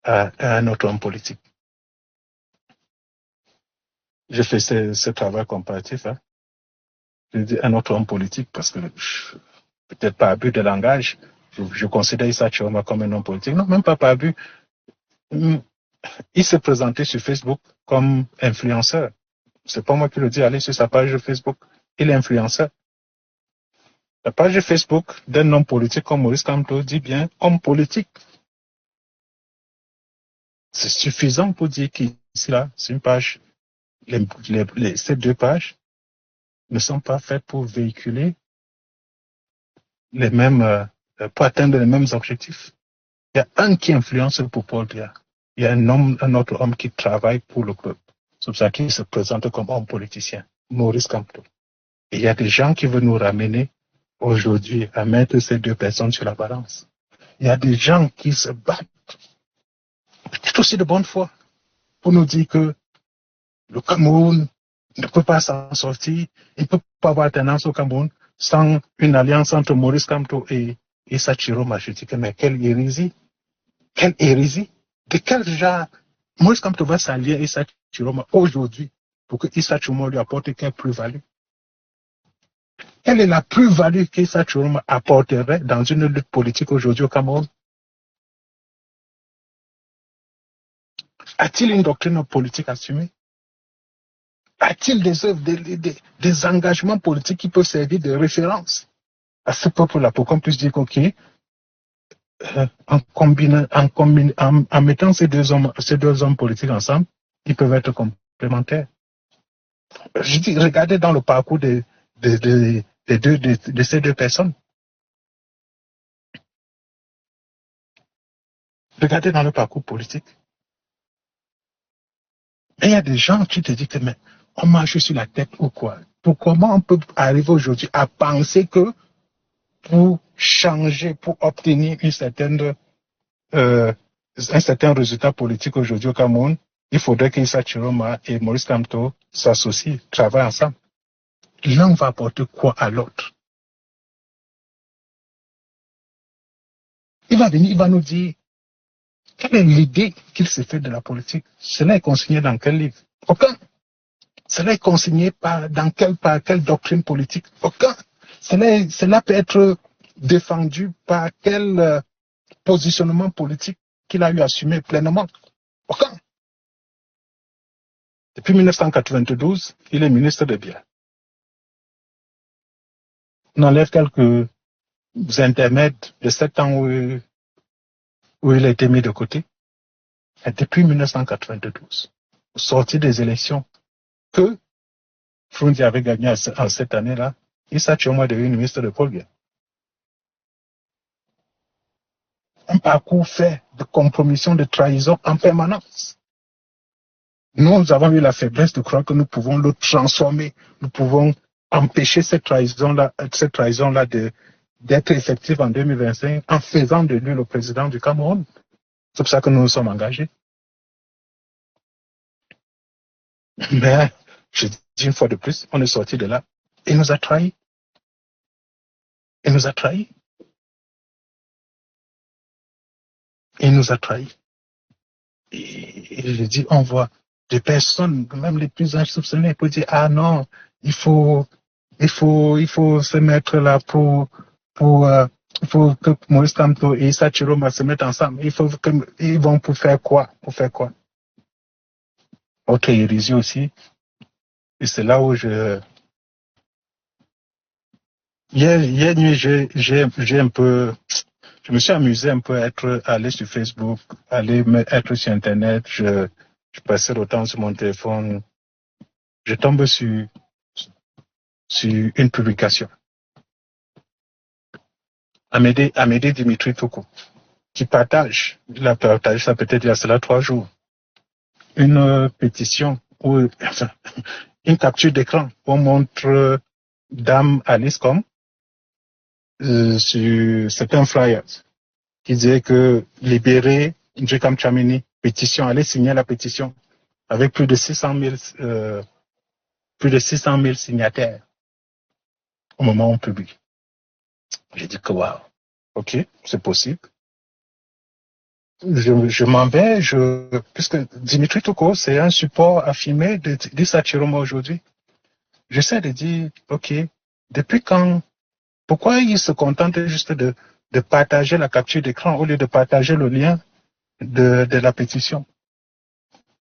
à un autre homme politique. J'ai fait ce travail comparatif. Hein. Je dis un autre homme politique parce que peut-être pas abus de langage. Je considère Issa Chiroma comme un homme politique. Non, même pas abus. Il s'est présenté sur Facebook comme influenceur. C'est pas moi qui le dis, allez sur sa page Facebook. Il est influenceur. La page Facebook d'un homme politique comme Maurice Kamto dit bien homme politique. C'est suffisant pour dire qu'ici, là, c'est une page. Ces deux pages ne sont pas faites pour véhiculer les mêmes, pour atteindre les mêmes objectifs. Il y a un qui influence pour Paul Biya. Il y a un autre homme qui travaille pour le peuple. C'est pour ça qu'il se présente comme homme politicien, Maurice Kamto. Et il y a des gens qui veulent nous ramener aujourd'hui à mettre ces deux personnes sur la balance. Il y a des gens qui se battent, peut-être aussi de bonne foi, pour nous dire que le Cameroun ne peut pas s'en sortir, il ne peut pas avoir tendance au Cameroun sans une alliance entre Maurice Kamto et Issa Chiroma. Je dis que mais quelle hérésie! Quelle hérésie! De quel genre Maurice Kamto va s'allier à Issa Chiroma aujourd'hui pour que Issa Chiroma lui apporte quelle plus-value? Quelle est la plus-value qu'Issa Chiroma apporterait dans une lutte politique aujourd'hui au Cameroun? A-t-il une doctrine politique assumée? A-t-il des œuvres, des engagements politiques qui peuvent servir de référence à ce peuple-là pour qu'on puisse dire qu'ok, en mettant ces deux hommes politiques ensemble, ils peuvent être complémentaires. Je dis, regardez dans le parcours de ces deux personnes. Regardez dans le parcours politique. Et il y a des gens qui te disent que mais on marche sur la tête ou quoi? Comment on peut arriver aujourd'hui à penser que pour changer, pour obtenir un certain résultat politique aujourd'hui au Cameroun, il faudrait qu'Issa Chiroma et Maurice Kamto s'associent, travaillent ensemble. L'un va apporter quoi à l'autre? Il va venir, il va nous dire quelle est l'idée qu'il s'est fait de la politique. Cela est consigné dans quel livre? Aucun. Cela est consigné par quelle doctrine politique? Aucun. Cela peut être défendu par quel positionnement politique qu'il a eu assumé pleinement? Aucun. Depuis 1992, il est ministre des Biens. On enlève quelques intermèdes de 7 ans où il a été mis de côté. Et depuis 1992, sorti des élections que Frunzi avait gagné en cette année-là, Issa Chiroma est devenu ministre de Paul Biya. Un parcours fait de compromission, de trahison en permanence. Nous avons eu la faiblesse de croire que nous pouvons le transformer, nous pouvons empêcher cette trahison-là d'être effective en 2025 en faisant de lui le président du Cameroun. C'est pour ça que nous nous sommes engagés. Mais, je dis une fois de plus, on est sorti de là. Il nous a trahis. Il nous a trahis. Il nous a trahis. Et je dis, on voit des personnes, même les plus insoupçonnées, pour dire, ah non, il faut se mettre là il faut que Maurice Kamto et Issa Chiroma se mettent ensemble. Ils vont pour faire quoi? Pour faire quoi? Autre hérésie aussi. Et c'est là où hier nuit, je me suis amusé un peu à aller sur Facebook, être sur Internet. Je passais le temps sur mon téléphone. Je tombe sur une publication. Amédée Dimitri Toko, qui partage, il a partagé ça peut-être il y a cela 3 jours, une pétition, une capture d'écran où on montre Dame Alice Com sur certains flyers qui disaient que libérer Jekam Chamini, pétition, allez signer la pétition avec plus de 600 000 signataires au moment où on publie. J'ai dit que waouh, ok, c'est possible. Je m'en vais, puisque Dimitri Touko, c'est un support affirmé de Sachiroma aujourd'hui. J'essaie de dire, ok, depuis quand, pourquoi il se contente juste de partager la capture d'écran au lieu de partager le lien de la pétition?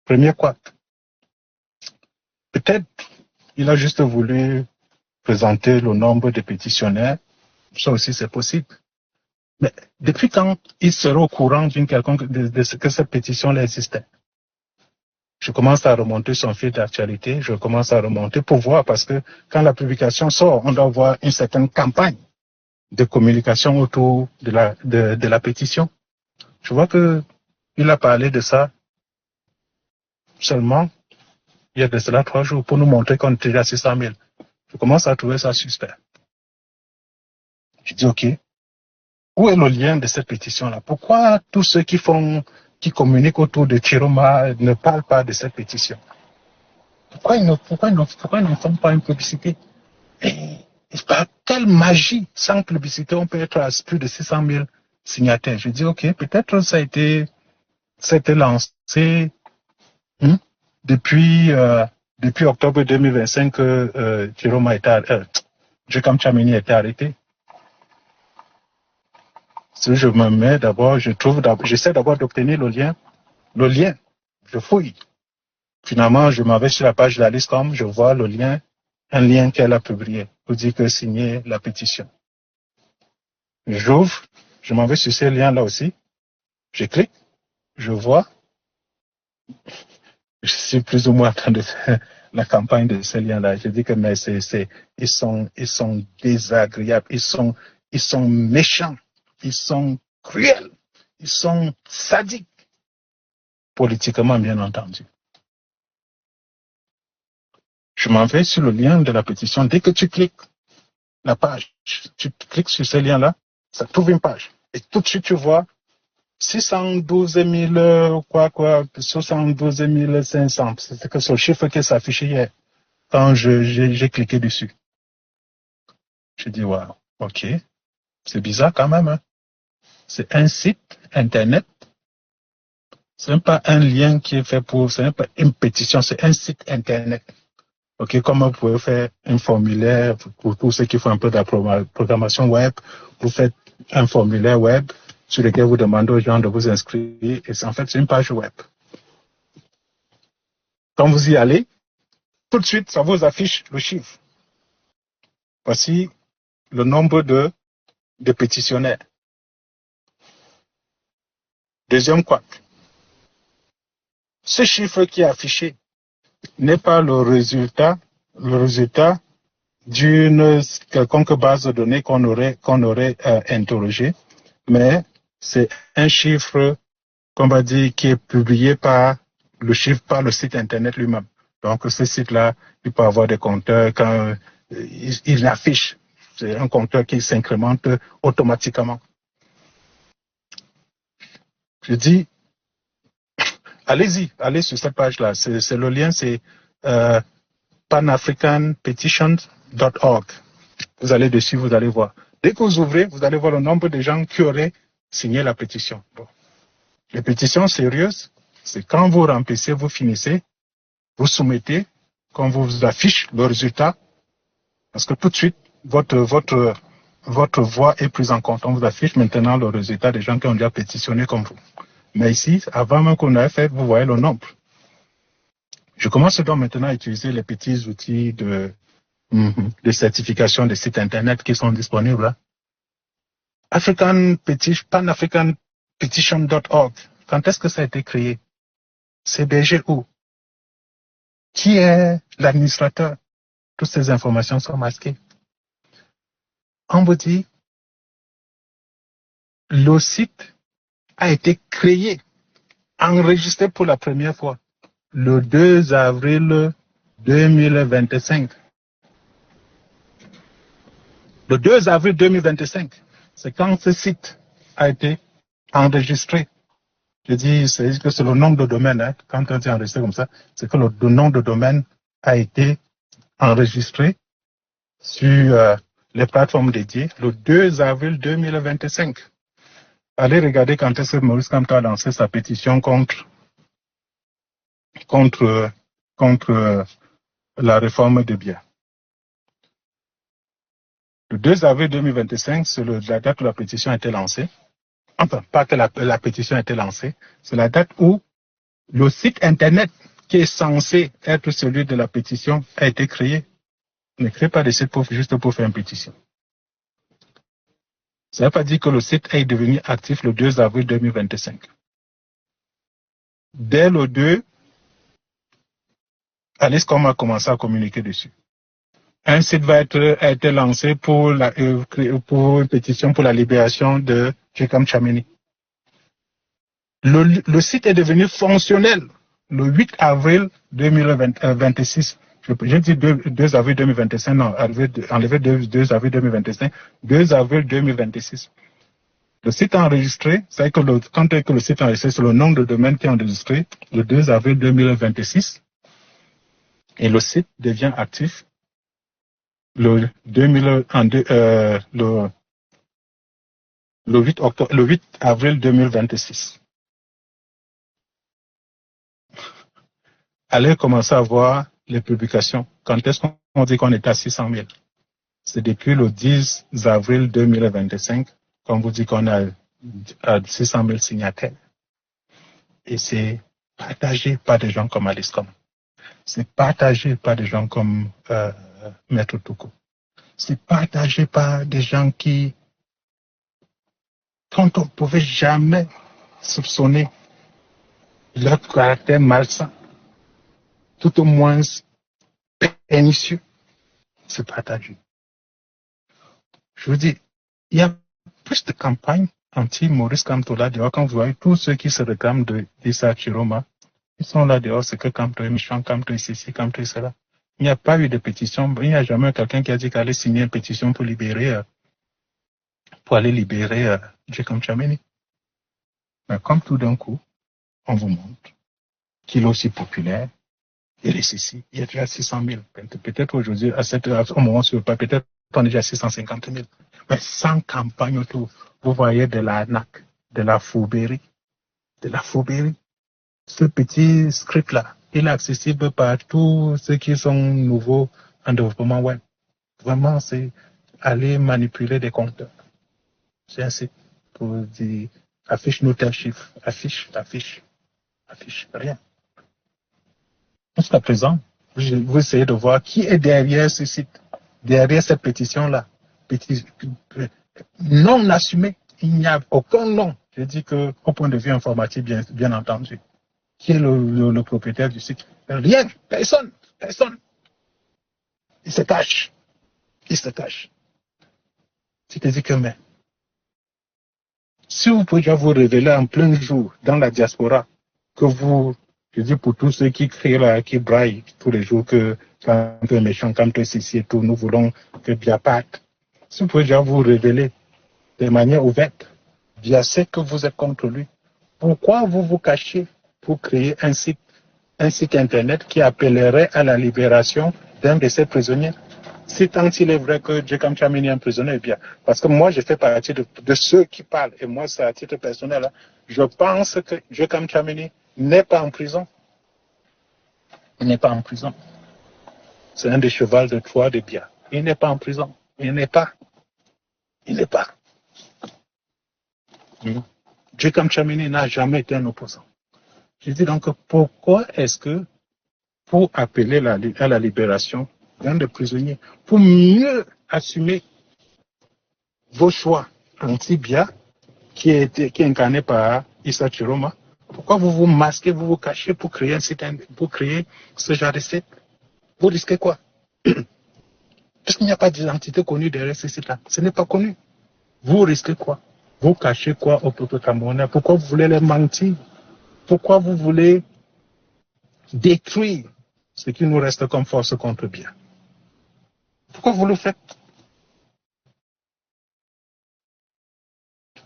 Premier quoi. Peut-être il a juste voulu présenter le nombre de pétitionnaires. Ça aussi, c'est possible. Mais depuis quand il serait au courant d'une quelconque de ce que cette pétition-là existait? Je commence à remonter son fil d'actualité, je commence à remonter pour voir, parce que quand la publication sort, on doit avoir une certaine campagne de communication autour de la pétition. Je vois que il a parlé de ça seulement il y a de cela 3 jours pour nous montrer qu'on était à 600 000. Je commence à trouver ça suspect. Je dis, OK, où est le lien de cette pétition-là? Pourquoi tous ceux qui communiquent autour de Chiroma ne parlent pas de cette pétition? Pourquoi ils ne font pas une publicité? Et par quelle magie, sans publicité, on peut être à plus de 600 000 signataires? Je dis, OK, peut-être ça a été lancé depuis octobre 2025 que Jekam Chamini a été arrêté. Si je me mets d'abord, j'essaie d'abord d'obtenir le lien, je fouille. Finalement, je m'en vais sur la page de la LISCOM, je vois le lien, un lien qu'elle a publié pour dire que signer la pétition. J'ouvre, je m'en vais sur ce lien-là aussi, je clique, je vois, je suis plus ou moins en train de faire la campagne de ce lien-là. Je dis que mais ils sont désagréables, ils sont méchants, ils sont cruels, ils sont sadiques, politiquement bien entendu. Je m'en vais sur le lien de la pétition. Dès que tu cliques la page, tu cliques sur ce lien-là, ça trouve une page. Et tout de suite, tu vois 612 000, 72 500. C'est ce chiffre qui s'affichait hier quand j'ai cliqué dessus. Je dis, waouh, ok, c'est bizarre quand même. Hein? C'est un site Internet. Ce n'est pas un lien qui est fait ce n'est pas une pétition, c'est un site Internet. Ok, comme vous pouvez faire un formulaire pour tous ceux qui font un peu de la programmation web, vous faites un formulaire web sur lequel vous demandez aux gens de vous inscrire et en fait c'est une page web. Quand vous y allez, tout de suite ça vous affiche le chiffre. Voici le nombre de pétitionnaires. Deuxième quoi, ce chiffre qui est affiché n'est pas le résultat d'une quelconque base de données qu'on aurait interrogée, mais c'est un chiffre qu'on va dire qui est publié par le site internet lui-même. Donc ce site-là, il peut avoir des compteurs quand il affiche. C'est un compteur qui s'incrémente automatiquement. Je dis, allez sur cette page-là. C'est le lien, c'est panafricanpetitions.org. Vous allez dessus, vous allez voir. Dès que vous ouvrez, vous allez voir le nombre de gens qui auraient signé la pétition. Bon. Les pétitions sérieuses, c'est quand vous remplissez, vous finissez, vous soumettez, quand vous affiche le résultat, parce que tout de suite, votre voix est prise en compte. On vous affiche maintenant le résultat des gens qui ont déjà pétitionné comme vous. Mais ici, avant même qu'on ait fait, vous voyez le nombre. Je commence donc maintenant à utiliser les petits outils de certification des sites internet qui sont disponibles là. panafricanpetition.org. Quand est-ce que ça a été créé? C'est hébergé où? Qui est l'administrateur? Toutes ces informations sont masquées. On vous dit, le site a été créé, enregistré pour la première fois le 2 avril 2025. Le 2 avril 2025, c'est quand ce site a été enregistré. Je dis, c'est que c'est le nombre de domaines. Hein. Quand on dit enregistré comme ça, c'est que le nombre de domaines a été enregistré sur les plateformes dédiées le 2 avril 2025. Allez regarder quand est-ce que Maurice Kamto a lancé sa pétition contre la réforme des biens. Le 2 avril 2025, c'est la date où la pétition a été lancée. Enfin, pas que la pétition a été lancée, c'est la date où le site Internet qui est censé être celui de la pétition a été créé. Ne crée pas de site juste pour faire une pétition. Ça ne veut pas dire que le site est devenu actif le 2 avril 2025. Dès le 2, Alice.com a commencé à communiquer dessus. Un site a été lancé pour une pétition pour la libération de Jekam Chameni. Le site est devenu fonctionnel le 8 avril 2026. J'ai dit 2 avril 2025, non, enlevé 2 avril 2025, 2 avril 2026. Le site enregistré, c'est que quand le site est enregistré, c'est le nombre de domaines qui est enregistré le 2 avril 2026. Et le site devient actif le 8 avril 2026. Allez commencer à voir les publications. Quand est-ce qu'on dit qu'on est à 600 000? C'est depuis le 10 avril 2025 qu'on vous dit qu'on a 600 000 signataires. Et c'est partagé par des gens comme Alice.com. C'est partagé par des gens comme Maître Toukou. C'est partagé par des gens qui, quand on ne pouvait jamais soupçonner leur caractère malsain, tout au moins pernicieux, c'est partagé. Je vous dis, il y a plus de campagnes anti-Maurice Kamto là dehors. Quand vous voyez tous ceux qui se réclament de Issa Chiroma, ils sont là dehors, c'est que Kamto est méchant, Kamto est ceci, Kamto est cela. Il n'y a pas eu de pétition, il n'y a jamais quelqu'un qui a dit qu'il allait signer une pétition pour aller libérer Jekam Chameni. Mais comme tout d'un coup, on vous montre qu'il est aussi populaire, il est ceci, il y a déjà 600 000. Peut-être aujourd'hui, au moment sur le pas, peut-être on est déjà 650 000. Mais sans campagne autour, vous voyez de l'arnaque, de la fourberie. Ce petit script-là, il est accessible par tous ceux qui sont nouveaux en développement web. Vraiment, c'est aller manipuler des compteurs. C'est un site pour dire, affiche-nous tel chiffre, affiche, rien. Jusqu'à présent, vous essayez de voir qui est derrière ce site, derrière cette pétition-là. Non assumée. Il n'y a aucun nom. Je dis qu'au point de vue informatique, bien entendu. Qui est le propriétaire du site? Rien. Personne. Il se cache. C'est-à-dire que, mais, si vous pouvez déjà vous révéler en plein jour dans la diaspora, que vous, je dis pour tous ceux qui crient là, qui braillent tous les jours que quand un méchant, quand un ceci et tout, nous voulons que Biapat, si vous pouvez déjà vous révéler de manière ouverte, bien c'est que vous êtes contre lui. Pourquoi vous vous cachez pour créer un site internet qui appellerait à la libération d'un de ces prisonniers? Si tant il est vrai que Jekam Chameni est un prisonnier, bien. Parce que moi, je fais partie de ceux qui parlent, et moi, c'est à titre personnel, hein, je pense que Jekam Chameni n'est pas en prison. Il n'est pas en prison. C'est un des chevals de Troie de Bia. Il n'est pas en prison. Il n'est pas. Jekam Chameni n'a jamais été un opposant. Je dis donc, pourquoi est-ce que, pour appeler à la libération d'un des prisonniers, pour mieux assumer vos choix anti-Bia, qui est incarné par Issa Chiroma, pourquoi vous vous masquez, vous vous cachez pour créer ce genre de site? Vous risquez quoi? Parce qu'il n'y a pas d'identité connue derrière ce site-là. Ce n'est pas connu. Vous risquez quoi? Vous cachez quoi au peuple camerounais? Pourquoi vous voulez les mentir? Pourquoi vous voulez détruire ce qui nous reste comme force contre bien? Pourquoi vous le faites?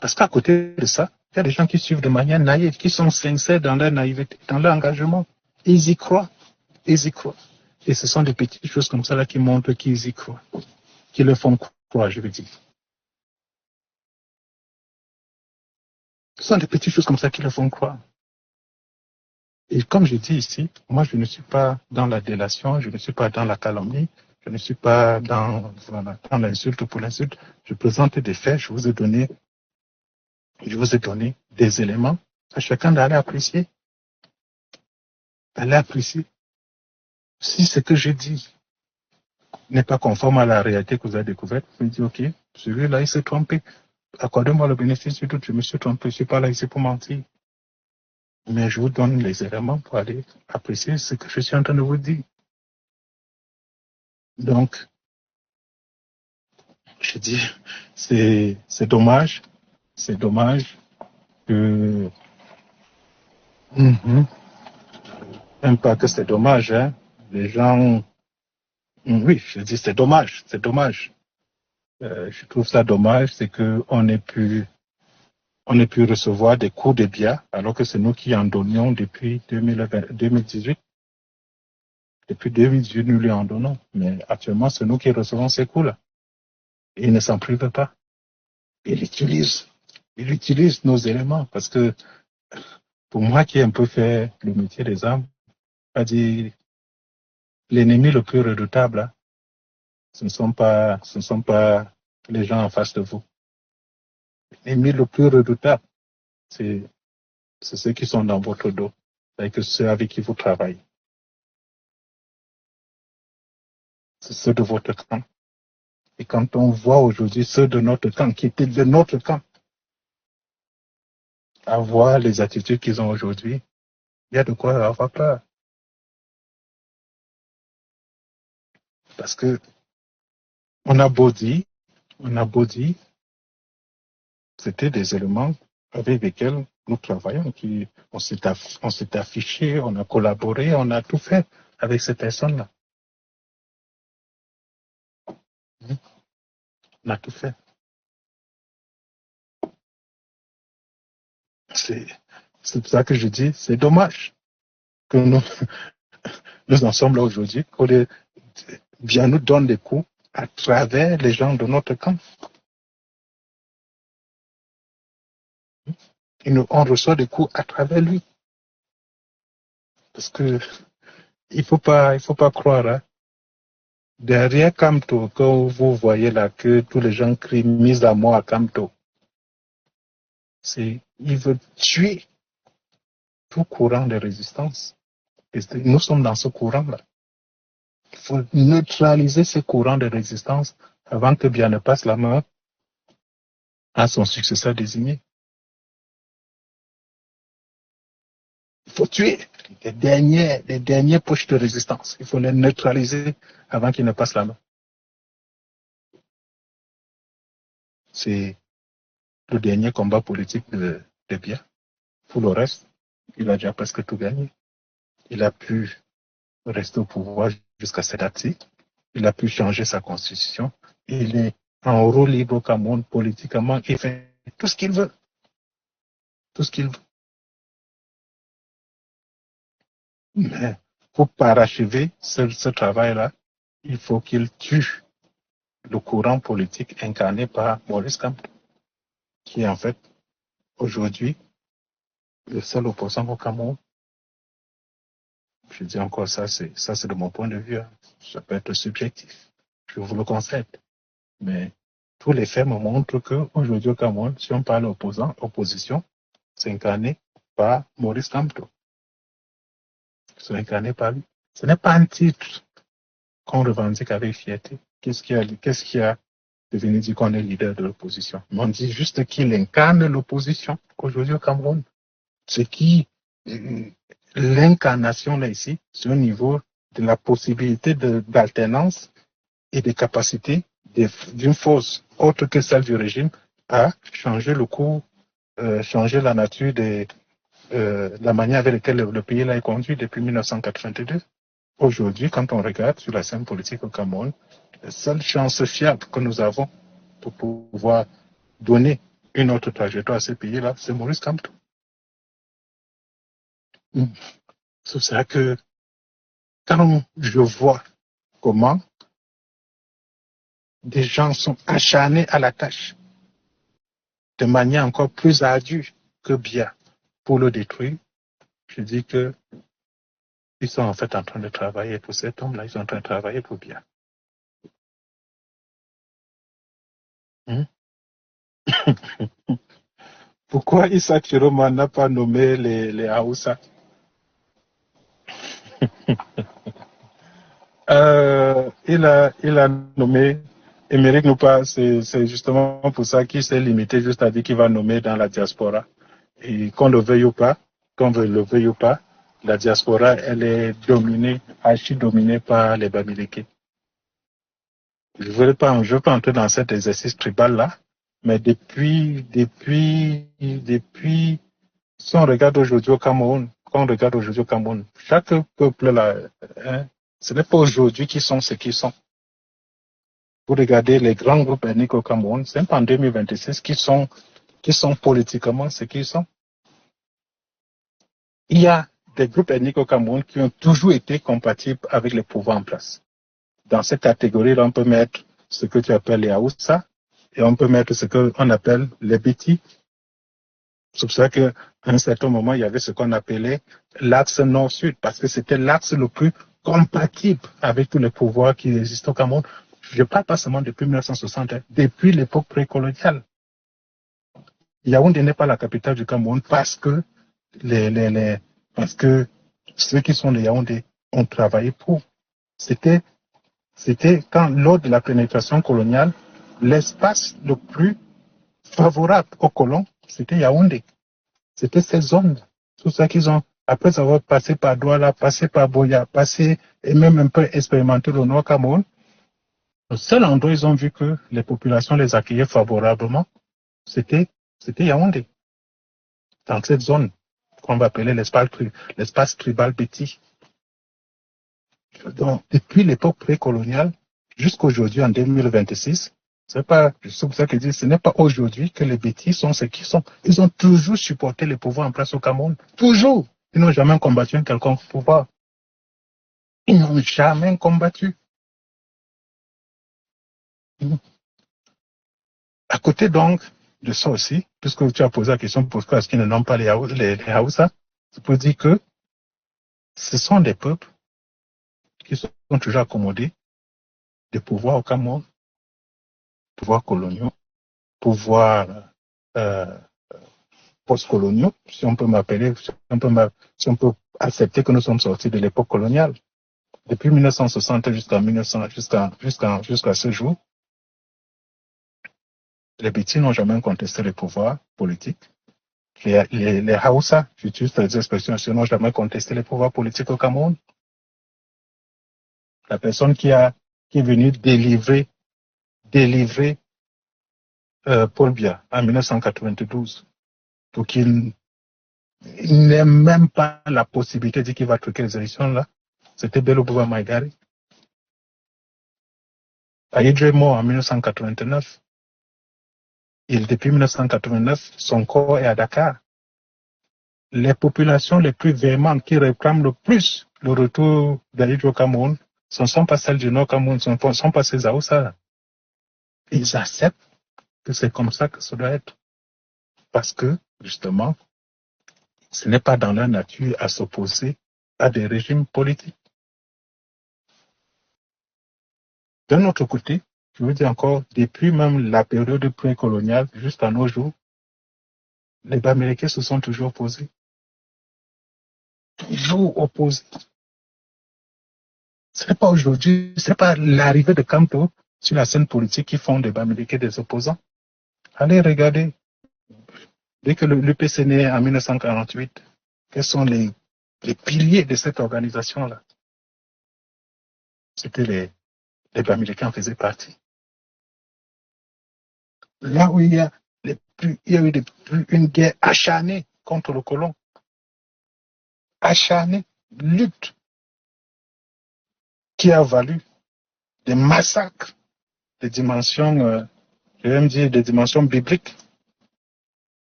Parce qu'à côté de ça, Il y a des gens qui suivent de manière naïve, qui sont sincères dans leur naïveté, dans leur engagement. Ils y croient. Ils y croient. Et ce sont des petites choses comme ça là qui montrent qu'ils y croient, qui leur font croire, je veux dire. Ce sont des petites choses comme ça qui leur font croire. Et comme je dis ici, moi je ne suis pas dans la délation, je ne suis pas dans la calomnie, je ne suis pas dans l'insulte pour l'insulte. Je présente des faits, je vous ai donné des éléments à chacun d'aller apprécier. D'aller apprécier. Si ce que je dis n'est pas conforme à la réalité que vous avez découverte, vous me dites, ok, celui-là, il s'est trompé. Accordez-moi le bénéfice du doute, je me suis trompé, je ne suis pas là ici pour mentir. Mais je vous donne les éléments pour aller apprécier ce que je suis en train de vous dire. Donc, je dis, c'est dommage que... Même pas que c'est dommage, hein. Les gens... Oui, je dis c'est dommage. Je trouve ça dommage, c'est qu'on ait pu recevoir des coups de biais, alors que c'est nous qui en donnions depuis 2018. Depuis 2018, nous lui en donnons. Mais actuellement, c'est nous qui recevons ces coups-là. Il ne s'en prive pas. Il utilise nos éléments parce que pour moi qui ai un peu fait le métier des armes, c'est-à-dire l'ennemi le plus redoutable, hein, ce ne sont pas les gens en face de vous. L'ennemi le plus redoutable, c'est ceux qui sont dans votre dos, c'est ceux avec qui vous travaillez. C'est ceux de votre camp. Et quand on voit aujourd'hui ceux de notre camp, qui étaient de notre camp, avoir les attitudes qu'ils ont aujourd'hui, il y a de quoi avoir peur. Parce que on a beau dire, c'était des éléments avec lesquels nous travaillons, on s'est affiché, on a collaboré, on a tout fait avec ces personnes-là. On a tout fait. C'est pour ça que je dis, c'est dommage que nous en sommes là aujourd'hui, qu'on bien nous donne des coups à travers les gens de notre camp. On reçoit des coups à travers lui. Parce que il faut pas croire, hein. Derrière Kamto, quand vous voyez là que tous les gens crient mise à mort à Kamto, il veut tuer tout courant de résistance. Et nous sommes dans ce courant-là. Il faut neutraliser ce courant de résistance avant que bien ne passe la main à son successeur désigné. Il faut tuer les dernières poches de résistance. Il faut les neutraliser avant qu'ils ne passent la main. C'est le dernier combat politique de Biya. Pour le reste, il a déjà presque tout gagné. Il a pu rester au pouvoir jusqu'à cette date-ci. Il a pu changer sa constitution. Il est en roue libre au Cameroun politiquement. Il fait tout ce qu'il veut. Tout ce qu'il veut. Mais pour parachever ce travail-là, il faut qu'il tue le courant politique incarné par Maurice Kamto, qui est en fait aujourd'hui le seul opposant au Cameroun. Je dis encore ça, c'est de mon point de vue. Hein. Ça peut être subjectif. Je vous le concède. Mais tous les faits me montrent qu'aujourd'hui au Cameroun, si on parle opposition, c'est incarné par Maurice Kamto. C'est incarné par lui. Ce n'est pas un titre qu'on revendique avec fierté. Qu'est-ce qui a devenu dire qu'on est leader de l'opposition? On dit juste qu'il incarne l'opposition aujourd'hui au Cameroun. Ce qui, l'incarnation là ici, c'est au niveau de la possibilité d'alternance et de capacité d'une force autre que celle du régime à changer le cours, changer la nature de la manière avec laquelle le pays là est conduit depuis 1982. Aujourd'hui, quand on regarde sur la scène politique au Cameroun, la seule chance fiable que nous avons pour pouvoir donner une autre trajectoire à ce pays-là, c'est Maurice Kamto. C'est ça que quand je vois comment des gens sont acharnés à la tâche de manière encore plus ardue que bien pour le détruire, je dis que ils sont en fait en train de travailler pour cet homme-là, ils sont en train de travailler pour bien. Pourquoi Issa Chiroma n'a pas nommé les Haoussa? Il a nommé Émeric Noupa, c'est justement pour ça qu'il s'est limité juste à dire qu'il va nommer dans la diaspora. Et qu'on le veuille ou pas, la diaspora, elle est dominée, archi-dominée par les Bamileke. Je ne veux pas entrer dans cet exercice tribal-là, mais depuis, si on regarde aujourd'hui au Cameroun, chaque peuple là, hein, ce n'est pas aujourd'hui qu'ils sont ce qu'ils sont. Vous regardez les grands groupes ethniques au Cameroun, c'est pas en 2026 qui sont politiquement ce qu'ils sont. Il y a des groupes ethniques au Cameroun qui ont toujours été compatibles avec les pouvoirs en place. Dans cette catégorie-là, on peut mettre ce que tu appelles les Haoussa et on peut mettre ce qu'on appelle les Bétis. C'est pour ça qu'à un certain moment, il y avait ce qu'on appelait l'axe nord-sud, parce que c'était l'axe le plus compatible avec tous les pouvoirs qui existent au Cameroun. Je ne parle pas seulement depuis 1960, depuis l'époque précoloniale. Yaoundé n'est pas la capitale du Cameroun parce que ceux qui sont de Yaoundé ont travaillé pour. C'était lors de la pénétration coloniale, l'espace le plus favorable aux colons, c'était Yaoundé. C'était ces zones. Tout ça qu'ils ont, après avoir passé par Douala, passé par Boya, passé et même un peu expérimenté le Nord Cameroun, le seul endroit où ils ont vu que les populations les accueillaient favorablement, c'était Yaoundé. Dans cette zone qu'on va appeler l'espace tribal Béti. Donc, depuis l'époque précoloniale jusqu'à aujourd'hui, en 2026, c'est pour ça que je dis, ce n'est pas aujourd'hui que les Bétis sont ce qu'ils sont. Ils ont toujours supporté les pouvoirs en place au Cameroun. Toujours. Ils n'ont jamais combattu un quelconque pouvoir. Ils n'ont jamais combattu. À côté donc de ça aussi, puisque tu as posé la question pourquoi est-ce qu'ils ne nomment pas les Haoussa, c'est pour dire que ce sont des peuples qui sont toujours accommodés des pouvoirs au Cameroun, pouvoirs coloniaux, pouvoirs post-coloniaux, si on peut m'appeler, si on peut accepter que nous sommes sortis de l'époque coloniale. Depuis 1960 jusqu'à ce jour, les Bétis n'ont jamais contesté les pouvoirs politiques. Les Haoussa, j'utilise les expressions, n'ont jamais contesté les pouvoirs politiques au Cameroun. La personne qui est venue délivrer Paul Biya en 1992 pour qu'il n'ait même pas la possibilité de dire qu'il va truquer les élections là, c'était Bello Bouba Maïgari. Aïdre est mort en 1989. Depuis 1989, son corps est à Dakar. Les populations les plus véhémentes qui réclament le plus le retour d'Aïdre au Cameroun, ce ne sont pas celles du Nord Cameroun, ce ne sont pas ces Haoussa. Ils acceptent que c'est comme ça que ça doit être. Parce que, justement, ce n'est pas dans leur nature à s'opposer à des régimes politiques. D'un autre côté, je veux dire encore, depuis même la période précoloniale jusqu'à nos jours, les Bamileke se sont toujours opposés. Toujours opposés. Ce n'est pas aujourd'hui, ce n'est pas l'arrivée de Kamto sur la scène politique qui font des Bamileke des opposants. Allez regarder. Dès que l'UPC est né en 1948, quels sont les piliers de cette organisation-là? C'était les Bamileke en faisaient partie. Là où il y a eu une guerre acharnée contre le colon, acharnée, lutte qui a valu des massacres de dimensions, je vais me dire des dimensions bibliques.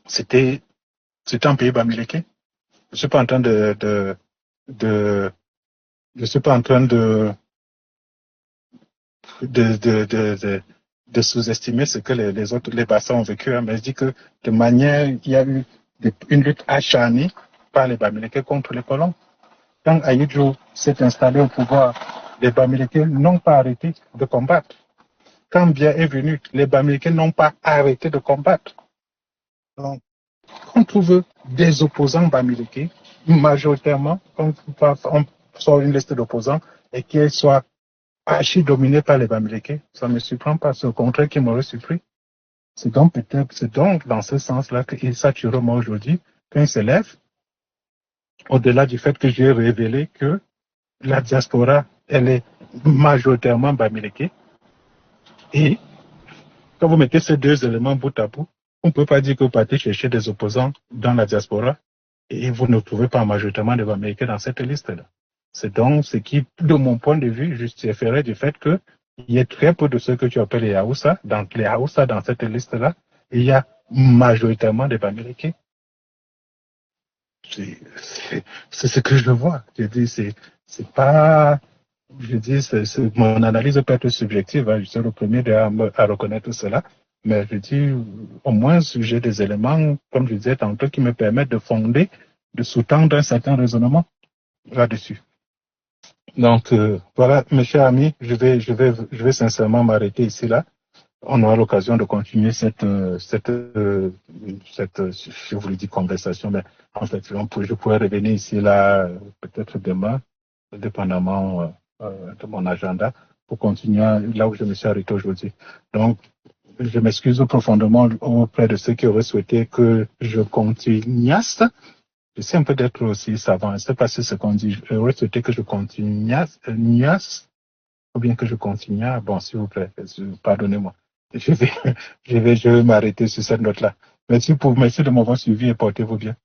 c'était un pays bamileke. Je suis pas en train je suis pas en train de sous-estimer ce que les autres, les Bassa ont vécu, hein, mais je dis que de manière, il y a eu une lutte acharnée par les Bamileke contre les colons. Quand Ahidjo s'est installé au pouvoir, les Bamileke n'ont pas arrêté de combattre. Quand Biya est venu, les Bamileke n'ont pas arrêté de combattre. Donc, on trouve des opposants Bamileke, majoritairement, on sort une liste d'opposants et qu'ils soient archi dominés par les Bamileke, ça ne me surprend pas. C'est au contraire qui m'aurait surpris. C'est donc dans ce sens-là que Issa Chiroma aujourd'hui, quand il se lève, au-delà du fait que j'ai révélé que la diaspora, elle est majoritairement Bamileke, et quand vous mettez ces deux éléments bout à bout, on ne peut pas dire que vous partez chercher des opposants dans la diaspora et vous ne trouvez pas majoritairement de Bamileke dans cette liste-là. C'est donc ce qui, de mon point de vue, justifierait du fait qu'il y ait très peu de ceux que tu appelles les Haoussa. Dans les Haoussa, dans cette liste-là, il y a majoritairement des Bamileke. C'est ce que je vois. Je dis, c'est pas, je dis, mon analyse peut être subjective, hein, je suis le premier à reconnaître cela, mais je dis, au moins, j'ai des éléments, comme je disais tantôt, qui me permettent de fonder, de sous-tendre un certain raisonnement là-dessus. Donc, voilà, mes chers amis, je vais sincèrement m'arrêter ici, là. On aura l'occasion de continuer cette, je vous le dis, conversation, mais en fait, je pourrais revenir ici, là, peut-être demain, dépendamment de mon agenda, pour continuer là où je me suis arrêté aujourd'hui. Donc, je m'excuse profondément auprès de ceux qui auraient souhaité que je continuasse. J'essaie un peu d'être aussi savant. Je ne sais pas si c'est ce qu'on dit. J'aurais souhaité que je continuasse, ou bien que je continue. Bon, s'il vous plaît, pardonnez-moi. Je vais m'arrêter sur cette note-là. Merci de m'avoir suivi et portez-vous bien.